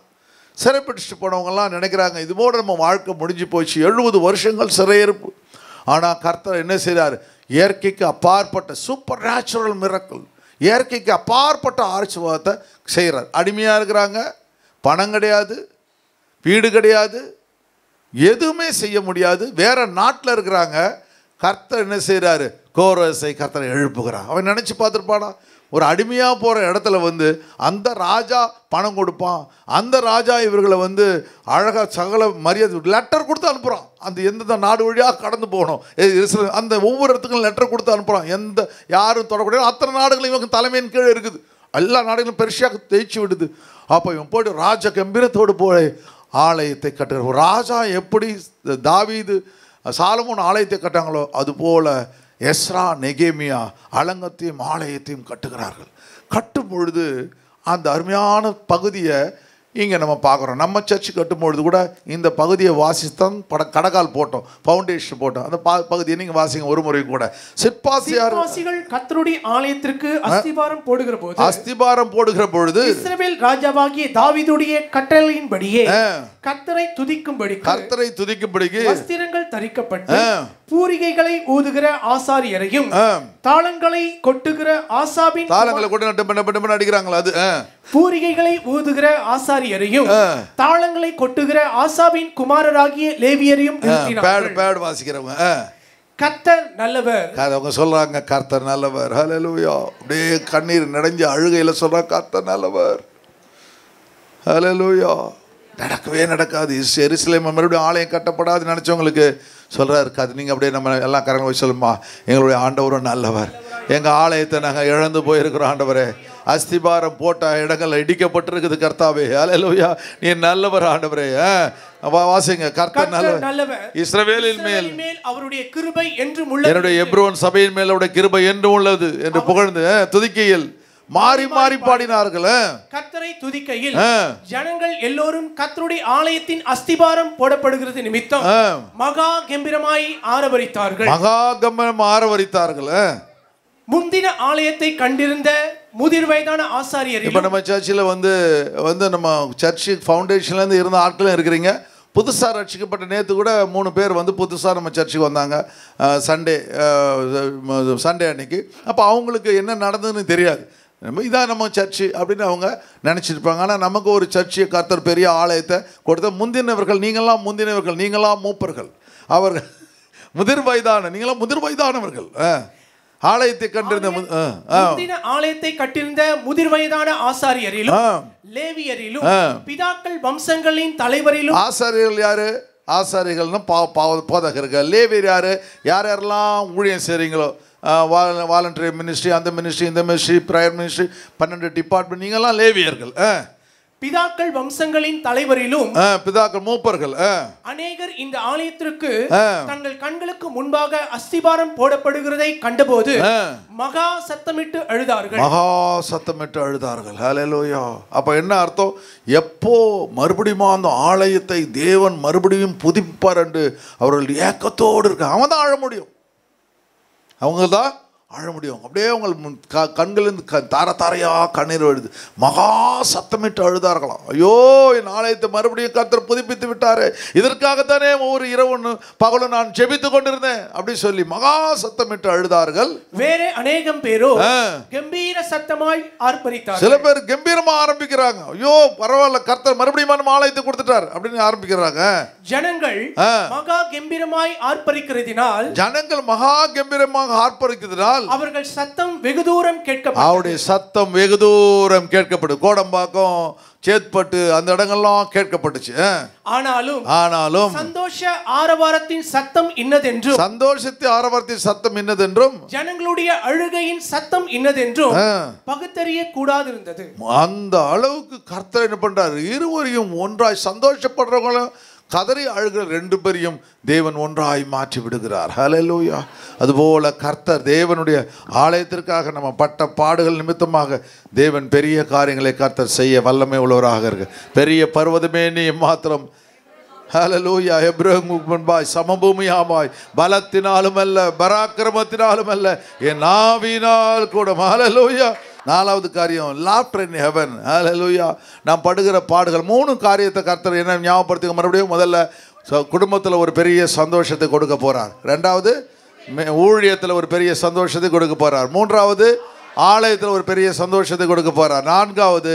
சிறைப்பிடிச்சிட்டு போனவங்கெல்லாம் நினைக்கிறாங்க இதுபோடு நம்ம வாழ்க்கை முடிஞ்சு போச்சு, 70 வருஷங்கள் சிறையிருப்பு. ஆனால் கர்த்தர் என்ன செய்கிறார், இயற்கைக்கு அப்பாற்பட்ட சூப்பர் நேச்சுரல் மிரக்கல், இயற்கைக்கு அப்பாற்பட்ட ஆசீர்வாதத்தை செய்கிறார். அடிமையாக இருக்கிறாங்க, பணம் கிடையாது, வீடு கிடையாது, எதுவுமே செய்ய முடியாது, வேறு நாட்டில் இருக்கிறாங்க. கர்த்தர் என்ன செய்கிறாரு, கோரஸை கர்த்தரை எழுப்புகிறார். அவன் நினச்சி பார்த்துருப்பானா, ஒரு அடிமையாக போகிற இடத்துல வந்து அந்த ராஜா பணம் கொடுப்பான், அந்த ராஜா இவர்களை வந்து அழகாக சகல மரியாதை லெட்டர் கொடுத்து அனுப்புகிறான். அந்த எந்தெந்த நாடு வழியாக கடந்து போகணும், அந்த ஒவ்வொரு இடத்துக்கும் லெட்டர் கொடுத்து அனுப்புகிறான். எந்த யாரும் தொடக்கூடிய அத்தனை நாடுகளும் இவங்க தலைமையின் கீழே இருக்குது. எல்லா நாடுகளும் பெருசாக தேய்ச்சி விடுது. அப்போ இவன் போய்ட்டு ராஜ கம்பீரத்தோடு போய் ஆலயத்தை கட்டுகிறார். ஒரு ராஜா எப்படி தாவீது சாலமோன் ஆலயத்தை கட்டாங்களோ அதுபோல் எஸ்ரா நெகேமியா அலங்கத்தையும் ஆலயத்தையும் கட்டுகிறார்கள். கட்டும் பொழுது அந்த அருமையான பகுதியை இங்கே நம்ம பார்க்குறோம். நம்ம சர்ச்சு கட்டும் பொழுது கூட இந்த பகுதியை வாசித்தான் கடகால் போட்டோம், ஃபவுண்டேஷன் போட்டோம். அந்த பகுதியை நீங்கள் வாசிங்க ஒரு முறை கூட. சிற்பாசிகள் கர்த்தருடைய ஆலயத்திற்கு அஸ்திபாரம் போடுகிற பொழுது இஸ்ரவேல் ராஜாவாகிய தாவீதுடைய கட்டளையின்படியே கர்த்தரை துதிக்கும்படிக்கு வஸ்திரங்கள் தரிக்கப்பட்டு பூரிகைகளை ஊதுகிற ஆசாரியரையும் தாளங்களை கொட்டுகிற ஆசாபின் அடிக்கிறாங்களா அது பூரிகைகளை ஊதுகிற ஆசாரியரையும் தாளங்களை கொட்டுகிற ஆசாபின் குமாரராகிய லேவியரையும் வாசிக்கிறவங்க கர்த்தர் நல்லவர். அவங்க சொல்றாங்க கர்த்தர் நல்லவர். ஹல்லேலூயா. அப்படியே கண்ணீர் நிறைஞ்ச அழுகையில சொல்றாங்க கர்த்தர் நல்லவர். ஹல்லேலூயா. நடக்கவே நடக்காது. எருசலேம் மறுபடியும் ஆலயம் கட்டப்படாது நினைச்சவங்களுக்கு சொல்றாரு அது நீங்கள் அப்படியே நம்ம எல்லாம் கரங்க போய் சொல்லுமா, எங்களுடைய ஆண்டவரும் நல்லவர். எங்கள் ஆலயத்தை நாங்கள் இழந்து போயிருக்கிறோம் ஆண்டவரே. அஸ்திபாரம் போட்ட இடங்கள் இடிக்கப்பட்டிருக்குது கர்த்தாவே. ஹல்லேலூயா. நீ நல்லவர் ஆண்டவரே. வாசிங்க கர்த்தர் நல்லவர். இஸ்ரவேலின் மேல் அவருடைய கிருபை என்றும் உள்ளது. என்னுடைய எப்ரோன் சபையின் மேல் அவருடைய கிருபை என்றும் உள்ளது என்று புகழ்ந்து துதிக்கையில் மாறி மாறி பாடினார்கள். கர்த்தரை துதிக்கையில் ஜனங்கள் எல்லோரும் கர்த்தருடைய ஆலயத்தின் அஸ்திபாரம் போடப்படுகிறது நிமித்தம் மகா கம்பீரமாய் ஆரவரித்தார்கள். முந்தின ஆலயத்தை கண்டிருந்த முதிர் வயதான ஆசாரியர் இப்ப நம்ம சர்ச்சில் வந்து நம்ம சர்ச் ஃபவுண்டேஷன்ல இருந்து இருந்த ஆட்களும் இருக்கிறீங்க. புதுசாக ரட்சிக்கப்பட்ட நேற்று கூட 3 பேர் வந்து புதுசாக நம்ம சர்ச்சுக்கு வந்தாங்க சண்டே அன்னைக்கு. அப்போ அவங்களுக்கு என்ன நடந்ததுன்னு தெரியாது. இதான் நம்ம சர்ச்சு அப்படின்னு அவங்க நினச்சிருப்பாங்க. ஆனால் நமக்கு ஒரு சர்ச்சை கர்த்தர் பெரிய ஆலயத்தை கொடுத்த முந்தினவர்கள், நீங்களாம் மூப்பர்கள், அவர்கள் முதிர் வயதானவர்கள் ஆலயத்தை கண்டிருந்த ஆலயத்தை கட்டிருந்த முதிர் வயதான ஆசாரியரிலும் லேவியரிலும் பிதாக்கள் வம்சங்களின் தலைவரிலும். ஆசாரியர்கள் யாரு? ஆசாரியர்கள்னு போதகர்கள். லேவியர் யாரு? யாரெல்லாம் ஊழியம் செய்றீங்களோ, வாலண்டரி மினிஸ்ட்ரி, அந்த மினிஸ்ட்ரி, இந்த மினிஸ்ட்ரி, ப்ரேயர் மினிஸ்ட்ரி, 12 டிபார்ட்மெண்ட், நீங்கள்லாம் லேவியர்கள். பிதாக்கள் வம்சங்களின் தலைவரிலும் பிதாக்கள் மூப்பர்கள் அநேகர் இந்த ஆலயத்திற்கு தங்கள் கண்களுக்கு முன்பாக அஸ்திபாரம் போடப்படுகிறதை கண்டபோது மகா சத்தமிட்டு அழுதார்கள். ஹல்லேலூயா. அப்ப என்ன அர்த்தம்? எப்போ மறுபடியும் அந்த ஆலயத்தை தேவன் மறுபடியும் புதுப்பிப்பார் என்று அவர்கள் ஏக்கத்தோடு இருக்க, அவன் தான் ஆழ முடியும். அவங்க தான் ஆழ முடியும். அப்படியே உங்கள் கண்களிலிருந்து தாரையாக கண்ணீர் வருது. மகா சத்தமிட்டு அழுதார்களாம். ஐயோ, என் ஆலயத்தை மறுபடியும் கர்த்தர் புதுப்பித்து விட்டாரு, இதற்காகத்தானே ஒவ்வொரு இரவு பகலும் நான் ஜெபித்து கொண்டிருந்தேன் அப்படி சொல்லி மகா சத்தமிட்டு அழுதார்கள். வேற அநேகம் பேரோ கம்பீர சத்தமாய் ஆர்ப்பரித்தார்கள். சில பேர் கம்பீரமா ஆரம்பிக்கிறாங்க. ஐயோ பரவாயில்ல, கர்த்தர் மறுபடியும் நம்ம ஆலயத்தை கொடுத்துட்டார் அப்படின்னு ஆரம்பிக்கிறாங்க. ஜனங்கள் மகா கம்பீரமாய் ஆர்ப்பரிக்கிறதினால் அவர்கள் சத்தம் வெகு தூரம் கேட்கப்படும். அவருடைய சத்தம் வெகு தூரம் கேட்கப்படும். கோடம்பாக்கம், சேத்பட்டு, அந்த இடங்கள்லாம் கேட்கப்பட்டுச்சு. ஆனாலும் சந்தோஷ ஆரவாரத்தின் சத்தம் இன்னதென்றும் ஜனங்களுடைய அழுகையின் சத்தம் இன்னதென்றும் பகுத்தறிய கூடாது இருந்தது. அந்த அளவுக்கு கர்த்தர் என்ன பண்றாரு? இருவரையும் ஒன்றாய் சந்தோஷப்படுறவங்களும் கதறி அழுகிற 2 பேரையும் தேவன் ஒன்றாய் மாற்றி விடுகிறார். ஹல்லேலூயா. அதுபோல கர்த்தர் தேவனுடைய ஆலயத்திற்காக நம்ம பட்ட பாடுகள் நிமித்தமாக தேவன் பெரிய காரியங்களை கர்த்தர் செய்ய வல்லமை உள்ளவராக இருக்கு. பெரிய பர்வதமே நீ மாத்திரம் ஹல்லேலூயா எப்ரோபாய் சமபூமியாமாய் பலத்தினாலும் அல்ல பராக்கிரமத்தினாலும் அல்ல என் ஆவியினால் கூட. ஹல்லேலூயா. 4வது காரியம் லாஃப்டர் இன் ஹெவன். ஹல்லேலூயா. நாம் படுகிற பாடுகள் 3 காரியத்தை கர்த்தர் என்ன ஞாபகப்படுத்துங்க மறுபடியும். முதல்ல குடும்பத்தில் ஒரு பெரிய சந்தோஷத்தை கொடுக்க போறார். 2வது ஊழியத்தில் ஒரு பெரிய சந்தோஷத்தை கொடுக்க போறார். 3வது ஆலயத்தில் ஒரு பெரிய சந்தோஷத்தை கொடுக்க போறார். 4வது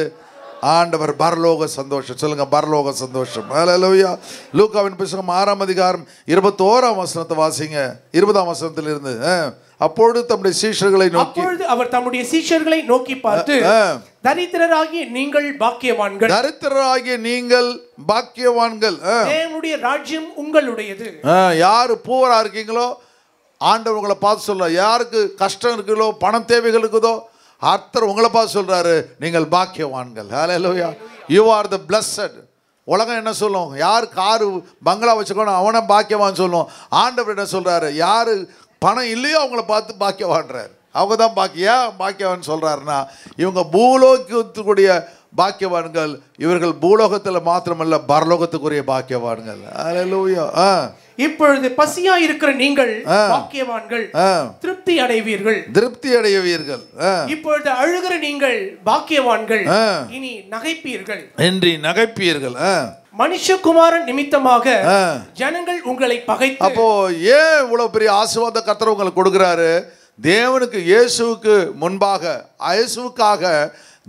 ஆண்டவர் பரலோக சந்தோஷம். சொல்லுங்க, பரலோக சந்தோஷம். ஹல்லேலூயா. லூக்காவின் புத்தகம் 6ஆம் அதிகாரம் 21ஆம் வசனத்தை வாசிங்க. 20ஆம் வசனத்திலிருந்து. அப்பொழுது தம்முடைய சீஷர்களை நோக்கி, அப்பொழுது அவர் தம்முடைய சீஷர்களை நோக்கி பார்த்து, தரித்திரராகிய நீங்கள் பாக்கியவான்கள், தரித்திரராகிய நீங்கள் பாக்கியவான்கள், தேவனுடைய ராஜ்யம் உங்களுடையது. யாரு பூவரா இருக்கீங்களோ ஆண்டவர் உங்களை பார்த்து சொல்ற. யாருக்கு கஷ்டம் இருக்குதோ, பணம் தேவைகள் இருக்குதோ, அர்த்தர் உங்களை பார்த்து சொல்றாரு, நீங்கள் பாக்கியவான்கள். Hallelujah. You are the blessed. உலகம் என்ன சொல்லும்? யார் காரு பங்களா வச்சுக்கணும் அவனை பாக்கியவான் சொல்லும். ஆண்டவர் என்ன சொல்றாரு? யாரு பணம் இல்லையோ அவங்கள பார்த்து பாக்கியவான்றார். அவங்க தான் பாக்கியவான் சொல்றாருன்னா, இவங்க பூலோகத்துக்குரிய பாக்கியவான்கள். இவர்கள் பூலோகத்தில் மாத்திரமல்ல, பரலோகத்துக்குரிய பாக்கியவான்கள். ஹல்லேலூயா. இப்பொழுது பசியா இருக்கிற நீங்கள் பாக்கியவான்கள், திருப்தி அடைவீர்கள். திருப்தி அடைவீர்கள். இப்பொழுது அழுகிற நீங்கள் பாக்கியவான்கள், இனி நகைப்பீர்கள். என்று நகைப்பீர்கள். மனுஷகுமாரன் நிமித்தமாக ஜனங்கள் உங்களை பகைத்து. அப்போ ஏன் இவ்வளவு பெரிய ஆசீர்வாத கர்த்தர் உங்களுக்கு கொடுக்கிறாரு? தேவனுக்கு, இயேசுவுக்கு முன்பாக, இயேசுவுக்காக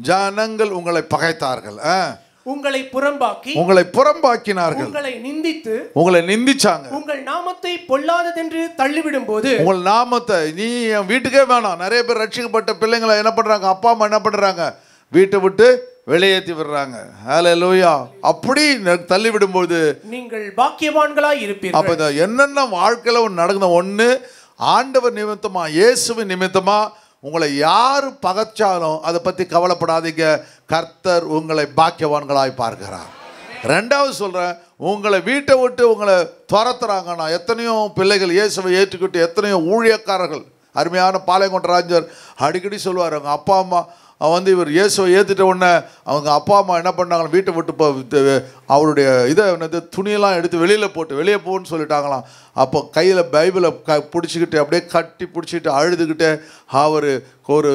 ஜனங்கள் உங்களை பகைத்தார்கள், உங்களை புறம்பாக்கி, உங்களை புறம்பாக்கினார்கள், உங்களை நிந்தித்து, உங்களை நிந்திச்சாங்க. உங்கள் நாமத்தை பொல்லாததென்று தள்ளிவிடும் போது, உங்கள் நாமத்தை நீ என் வீட்டுக்கே வேணாம். நிறைய பேர் ரட்சிக்கப்பட்ட பிள்ளைங்களை என்ன பண்றாங்க? அப்பா அம்மா என்ன பண்றாங்க? வீட்டை விட்டு வெளியேற்றி விடுறாங்க. ஹல்லேலூயா. அப்படி தள்ளி விடும்போது நீங்கள் பாக்கியவான்களாய் இருப்பீர்கள். அப்ப என்னென்ன வாழ்க்கையில நடந்த ஒண்ணு, ஆண்டவர் நிமித்தமா, இயேசுவின் நிமித்தமா உங்களை யாரு பகைச்சாலும் அதை பத்தி கவலைப்படாதீங்க. கர்த்தர் உங்களை பாக்கியவான்களாய் பார்க்கிறார். ரெண்டாவது சொல்றேன், உங்களை வீட்டை விட்டு உங்களை துரத்துறாங்கன்னா, எத்தனையோ பிள்ளைகள் இயேசுவை ஏற்றுக்கிட்டு, எத்தனையோ ஊழியக்காரர்கள், அருமையான பாளையங்கோட்டை ராஜர் அடிக்கடி சொல்லுவார், அவங்க அப்பா அம்மா வந்து இவர் இயேசுவை ஏற்றுட்ட உடனே அவங்க அப்பா அம்மா என்ன பண்ணாங்க? வீட்டை விட்டு அவருடைய இதை என்னது துணியெல்லாம் எடுத்து வெளியே போன்னு சொல்லிட்டாங்களாம். அப்போ கையில் பைபிளை பிடிச்சிக்கிட்டு அப்படியே கட்டி பிடிச்சிக்கிட்டு அழுதுகிட்டு அவர் ஒரு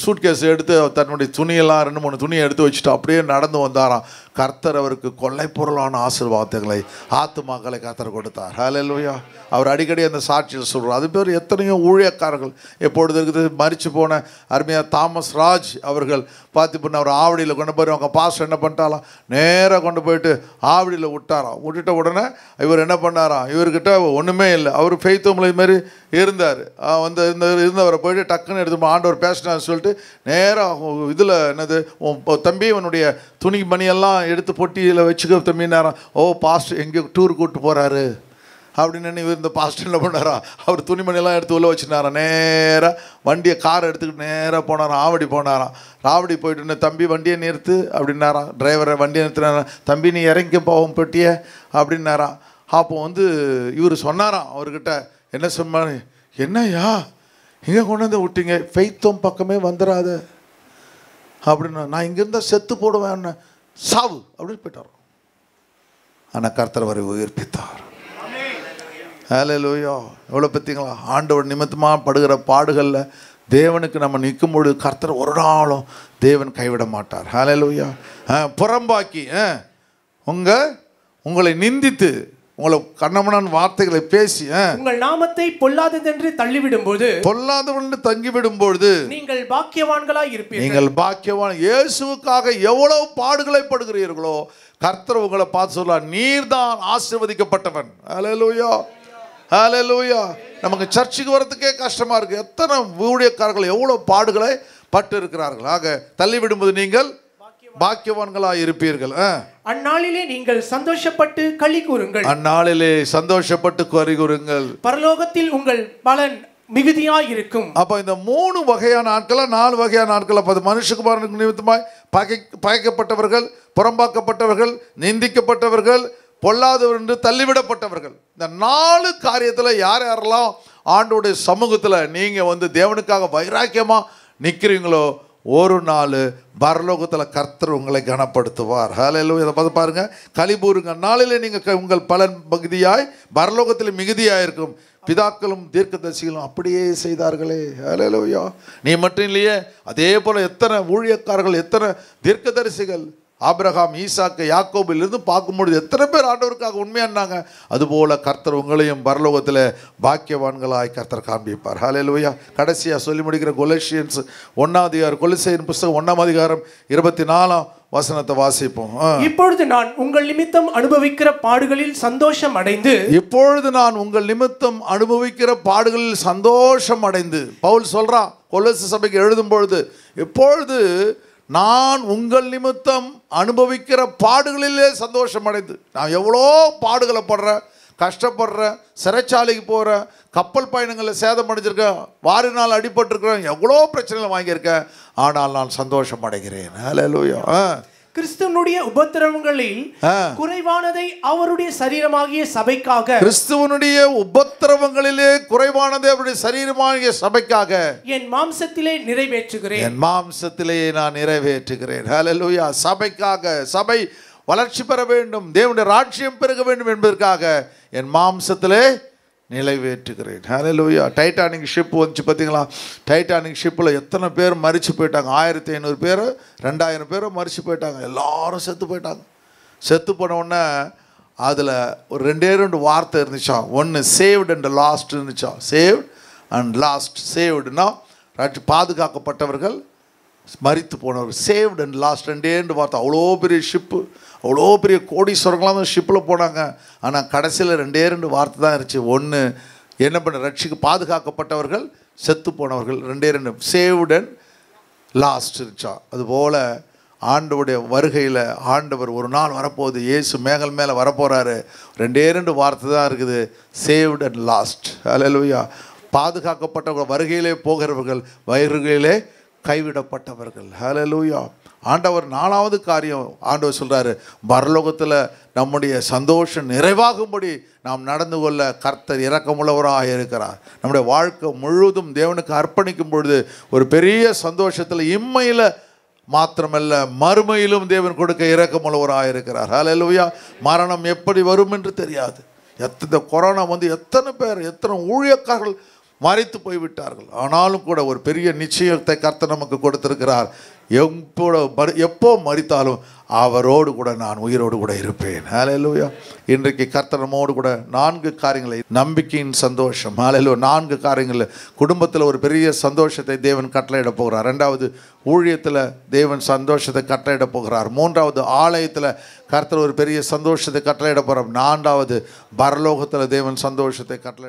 சூட்கேஸ் எடுத்து தன்னுடைய துணியெல்லாம் 2-3 துணியை எடுத்து வச்சுட்டு அப்படியே நடந்து வந்தாராம். கர்த்தர் அவருக்கு கொள்ளை பொருளான ஆசீர்வாதங்களை, ஆத்துமாக்களை கர்த்தர் கொடுத்தார். ஹல்லேலூயா. அவர் அடிக்கடி அந்த சாட்சியில் சொல்கிறார். அது பேர் எத்தனையோ ஊழியக்காரர்கள் எப்பொழுது இருக்குது. மரிச்சு போன அருமையாக தாமஸ் ராஜ் அவர்கள் பார்த்து பண்ண அவர் ஆவடியில் கொண்டு போய் அவங்க பாஸ்டர் என்ன பண்ணிட்டாலாம், நேராக கொண்டு போயிட்டு ஆவடியில் விட்டாராம். விட்டுட்ட உடனே இவர் என்ன பண்ணாராம்? இவர்கிட்ட ஒன்றுமே இல்லை. அவர் ஃபெய்த்தோம்லை மாதிரி இருந்தார். வந்து இருந்தவரை போயிட்டு டக்குன்னு எடுத்து ஆண்டவர் பேசினான்னு சொல்லிட்டு நேராக இதில் என்னது, தம்பி இவனுடைய துணி மணியெல்லாம் எடுத்து பொட்டியில் வச்சுக்க தம்பினாராம். ஓ பாஸ்டர் எங்கேயோ டூர் கூப்பிட்டு போகிறாரு அப்படின்னு இவர் இந்த பாஸ்டர் என்ன பண்ணாரா, அவர் துணிமணியெல்லாம் எடுத்து உள்ள வச்சுனாராம். நேராக வண்டியை காரை எடுத்துக்கிட்டு நேராக போனாராம், ஆவடி போனாராம். ஆவடி போயிட்டு, தம்பி வண்டியை நிறுத்து அப்படின்னாராம். டிரைவரை வண்டியை நிறுத்தினாராம். தம்பி நீ இறங்கி போவோம் பெட்டியை அப்படின்னாராம். அப்போ வந்து இவர் சொன்னாராம் அவர்கிட்ட, என்ன சொன்னார்? என்னையா இங்கே கொண்டு வந்து விட்டீங்க, ஃபெய்த்தோம் பக்கமே வந்துடாத அப்படின்னா, நான் இங்கேருந்தா செத்து போடுவேன், சாவு அப்படின்னு போயிட்டார். ஆனால் கர்த்தர் வரை உயிர்ப்பித்தார். ஹல்லேலூயா. எவ்வளோ பார்த்தீங்களா? ஆண்டவர் நிமித்தமாக படுகிற பாடுகளில் தேவனுக்கு நம்ம நிற்கும்பொழுது கர்த்தர் ஒரு நாளும் தேவன் கைவிட மாட்டார். ஹல்லேலூயா. புறம்பாக்கி உங்களை நிந்தித்து, உங்களை கண்ணமனான் வார்த்தைகளை பேசி உங்கள் நாமத்தை பொல்லாததென்று தள்ளிவிடும் போது, பொல்லாதவன் தங்கிவிடும் பொழுது நீங்கள் பாக்கியவான்களாய் இருப்பீர்கள். நீங்கள் பாக்கியவான். இயேசுவுக்காக எவ்வளவு பாடுகளை படுகிறீர்களோ கர்த்தர் உங்களை பார்த்து சொல்றார், நீர்தான் ஆசீர்வதிக்கப்பட்டவன். ஹல்லேலூயா. ஹல்லேலூயா. நமக்கு சர்ச்சுக்கு வரதுக்கே கஷ்டமா இருக்கு. எத்தனை ஊழியக்காரர்கள் எவ்வளவு பாடுகளை பட்டு இருக்கிறார்கள். ஆக தள்ளி விடும்போது நீங்கள் பாக்கியவான்களாய் இருப்பீர்கள். அந்நாளிலே நீங்கள் சந்தோஷப்பட்டு களி கூறுங்கள். அந்நாளிலே சந்தோஷப்பட்டு களி கூறுங்கள். பரலோகத்தில் உங்கள் பலன் மிகுதியாய் இருக்கும். அப்ப இந்த 3 வகையான ஆட்கள, 4 வகையான ஆட்கள், அப்ப மனுஷகுமாரனுக்கு நிமித்தமாய் பகைக்கப்பட்டவர்கள், புறம்பாக்கப்பட்டவர்கள், நிந்திக்கப்பட்டவர்கள், பொல்லாதவர் என்று தள்ளிவிடப்பட்டவர்கள். இந்த 4 காரியத்துல யாரெல்லாம் ஆண்டோடைய சமூகத்துல நீங்க வந்து தேவனுக்காக வைராக்கியமா நிக்கிறீங்களோ, ஒரு நாள் பரலோகத்தில் கர்த்தர் உங்களை கனப்படுத்துவார். ஹல்லேலூயா. இதை பார்த்து பாருங்க. கலிபூருங்க நாளிலே நீங்கள் உங்கள் பலன் பகுதியாய் பரலோகத்தில் மிகுதியாயிருக்கும். பிதாக்களும் தீர்க்கதரிசிகளும் அப்படியே செய்தார்களே. ஹல்லேலூயா. நீ மட்டும் இல்லையே, அதே போல எத்தனை ஊழியக்காரர்கள், எத்தனை தீர்க்கதரிசிகள், ஆபிரகாம், ஈசாக்கு, யாக்கோபிலிருந்து பார்க்கும்பொழுது எத்தனை பேர் ஆண்டவருக்காக உண்மையானாங்க. அதுபோல கர்த்தர் உங்களையும் பரலோகத்தில் பாக்கியவான்களாய் கர்த்தர் காண்பிப்பார். ஹல்லேலூயா. கடைசியாக சொல்லி முடிக்கிற கொலோசியன்ஸ் 1ஆம் அதிகாரம், கொலோசியர் புத்தகம் 1ஆம் அதிகாரம் 24 வசனத்தை வாசிப்போம். இப்பொழுது நான் உங்கள் நிமித்தம் அனுபவிக்கிற பாடுகளில் சந்தோஷம் அடைந்து, இப்பொழுது நான் உங்கள் நிமித்தம் அனுபவிக்கிற பாடுகளில் சந்தோஷம் அடைந்து, பவுல் சொல்றான் கொலோசை சபைக்கு எழுதும் பொழுது, இப்பொழுது நான் உங்கள் நிமித்தம் அனுபவிக்கிற பாடுகளிலே சந்தோஷம் அடைந்து. நான் எவ்வளோ பாடுகளை படுறேன், கஷ்டப்படுறேன், சிறைச்சாலைக்கு போகிறேன், கப்பல் பயணங்களில் சேதம் அடைஞ்சிருக்கேன், வாரினால் அடிபட்டிருக்கிறேன், எவ்வளோ பிரச்சனைகள் வாங்கியிருக்கேன், ஆனால் நான் சந்தோஷம் அடைகிறேன். ஹல்லேலூயா. கிறிஸ்துவனுடைய உபத்திரவங்களில் குறைவானதை அவருடைய சரீரமாகிய சபைக்காக, கிறிஸ்துவனுடைய உபத்திரவங்களிலே குறைவானதை அவருடைய சரீரமாகிய சபைக்காக என் மாம்சத்திலே நிறைவேற்றுகிறேன். என் மாம்சத்திலே நான் நிறைவேற்றுகிறேன். ஹல்லேலூயா. சபைக்காக, சபை வளர்ச்சி பெற வேண்டும், தேவனுடைய ராஜ்யம் பெருக வேண்டும் என்பதற்காக என் மாம்சத்திலே நிறைவேற்றுகிறேன். ஹல்லேலூயா. டைட்டானிக் ஷிப் வந்துச்சு பார்த்தீங்களா? டைட்டானிக் ஷிப்பில் எத்தனை பேர் மரிச்சு போயிட்டாங்க? 1500 பேர் 2000 பேர் மரிச்சு போயிட்டாங்க. எல்லாரும் செத்து போயிட்டாங்க. செத்து போன உடனே அதில் ஒரு 2 வார்த்தை இருந்துச்சான். ஒன்று சேவ்டு அண்ட் லாஸ்ட் இருந்துச்சான். Saved and lost. சேவ்டுனா பாதுகாக்கப்பட்டவர்கள், மரித்து போனவர்கள். சேவ்டு அண்ட் லாஸ்ட் 2 வார்த்தை. அவ்வளோ பெரிய ஷிப்பு, அவ்வளோ பெரிய கோடீஸ்வரங்களாம் அந்த ஷிப்பில் போனாங்க. ஆனால் கடைசியில் 2 வார்த்தை தான் இருந்துச்சு. ஒன்று என்ன பண்ண, ரட்சிக்கு பாதுகாக்கப்பட்டவர்கள், செத்து போனவர்கள். 2 சேவ்டு அண்ட் லாஸ்ட் இருந்துச்சா. அதுபோல் ஆண்டவருடைய வருகையில் ஆண்டவர் ஒரு நாள் வரப்போகுது, இயேசு மேகல் மேலே வரப்போகிறாரு. 2 வார்த்தை தான் இருக்குது, சேவ்டு அண்ட் லாஸ்ட். ஹல்லேலூயா. பாதுகாக்கப்பட்டவர்கள், வருகையிலே போகிறவர்கள், வருகையிலே கைவிடப்பட்டவர்கள். ஹல்லேலூயா. ஆண்டவர் 4வது காரியம் ஆண்டவர் சொல்கிறாரு, பரலோகத்தில் நம்முடைய சந்தோஷம் நிறைவாகும்படி நாம் நடந்து கொள்ள கர்த்தர் இரக்கமுள்ளவராக இருக்கிறார். நம்முடைய வாழ்க்கை முழுவதும் தேவனுக்கு அர்ப்பணிக்கும் பொழுது ஒரு பெரிய சந்தோஷத்தில், இம்மையில் மாத்திரமல்ல மறுமையிலும் தேவன் கொடுக்க இரக்கமுள்ளவராக இருக்கிறார். ஹல்லேலூயா. மரணம் எப்படி வரும் என்று தெரியாது. எத்தனை கொரோனா வந்து எத்தனை பேர், எத்தனை ஊழியக்காரர்கள் மரித்து போய்விட்டார்கள். ஆனாலும் கூட ஒரு பெரிய நிச்சயத்தை கர்த்தர் நமக்கு கொடுத்திருக்கிறார். எப்போ மரித்தாலும் அவரோடு கூட நான் உயிரோடு கூட இருப்பேன். ஹல்லேலூயா. இன்றைக்கு கர்த்தர் நம்மோடு கூட 4 காரியங்களை, நம்பிக்கையின் சந்தோஷம். ஹல்லேலூயா. 4 காரியங்கள். குடும்பத்தில் ஒரு பெரிய சந்தோஷத்தை தேவன் கட்டளையிட போகிறார். 2வது ஊழியத்தில் தேவன் சந்தோஷத்தை கட்டளையிட போகிறார். 3வது ஆலயத்தில் கர்த்தர் ஒரு பெரிய சந்தோஷத்தை கட்டளையிட போகிறார். 4வது பரலோகத்தில் தேவன் சந்தோஷத்தை கட்டளை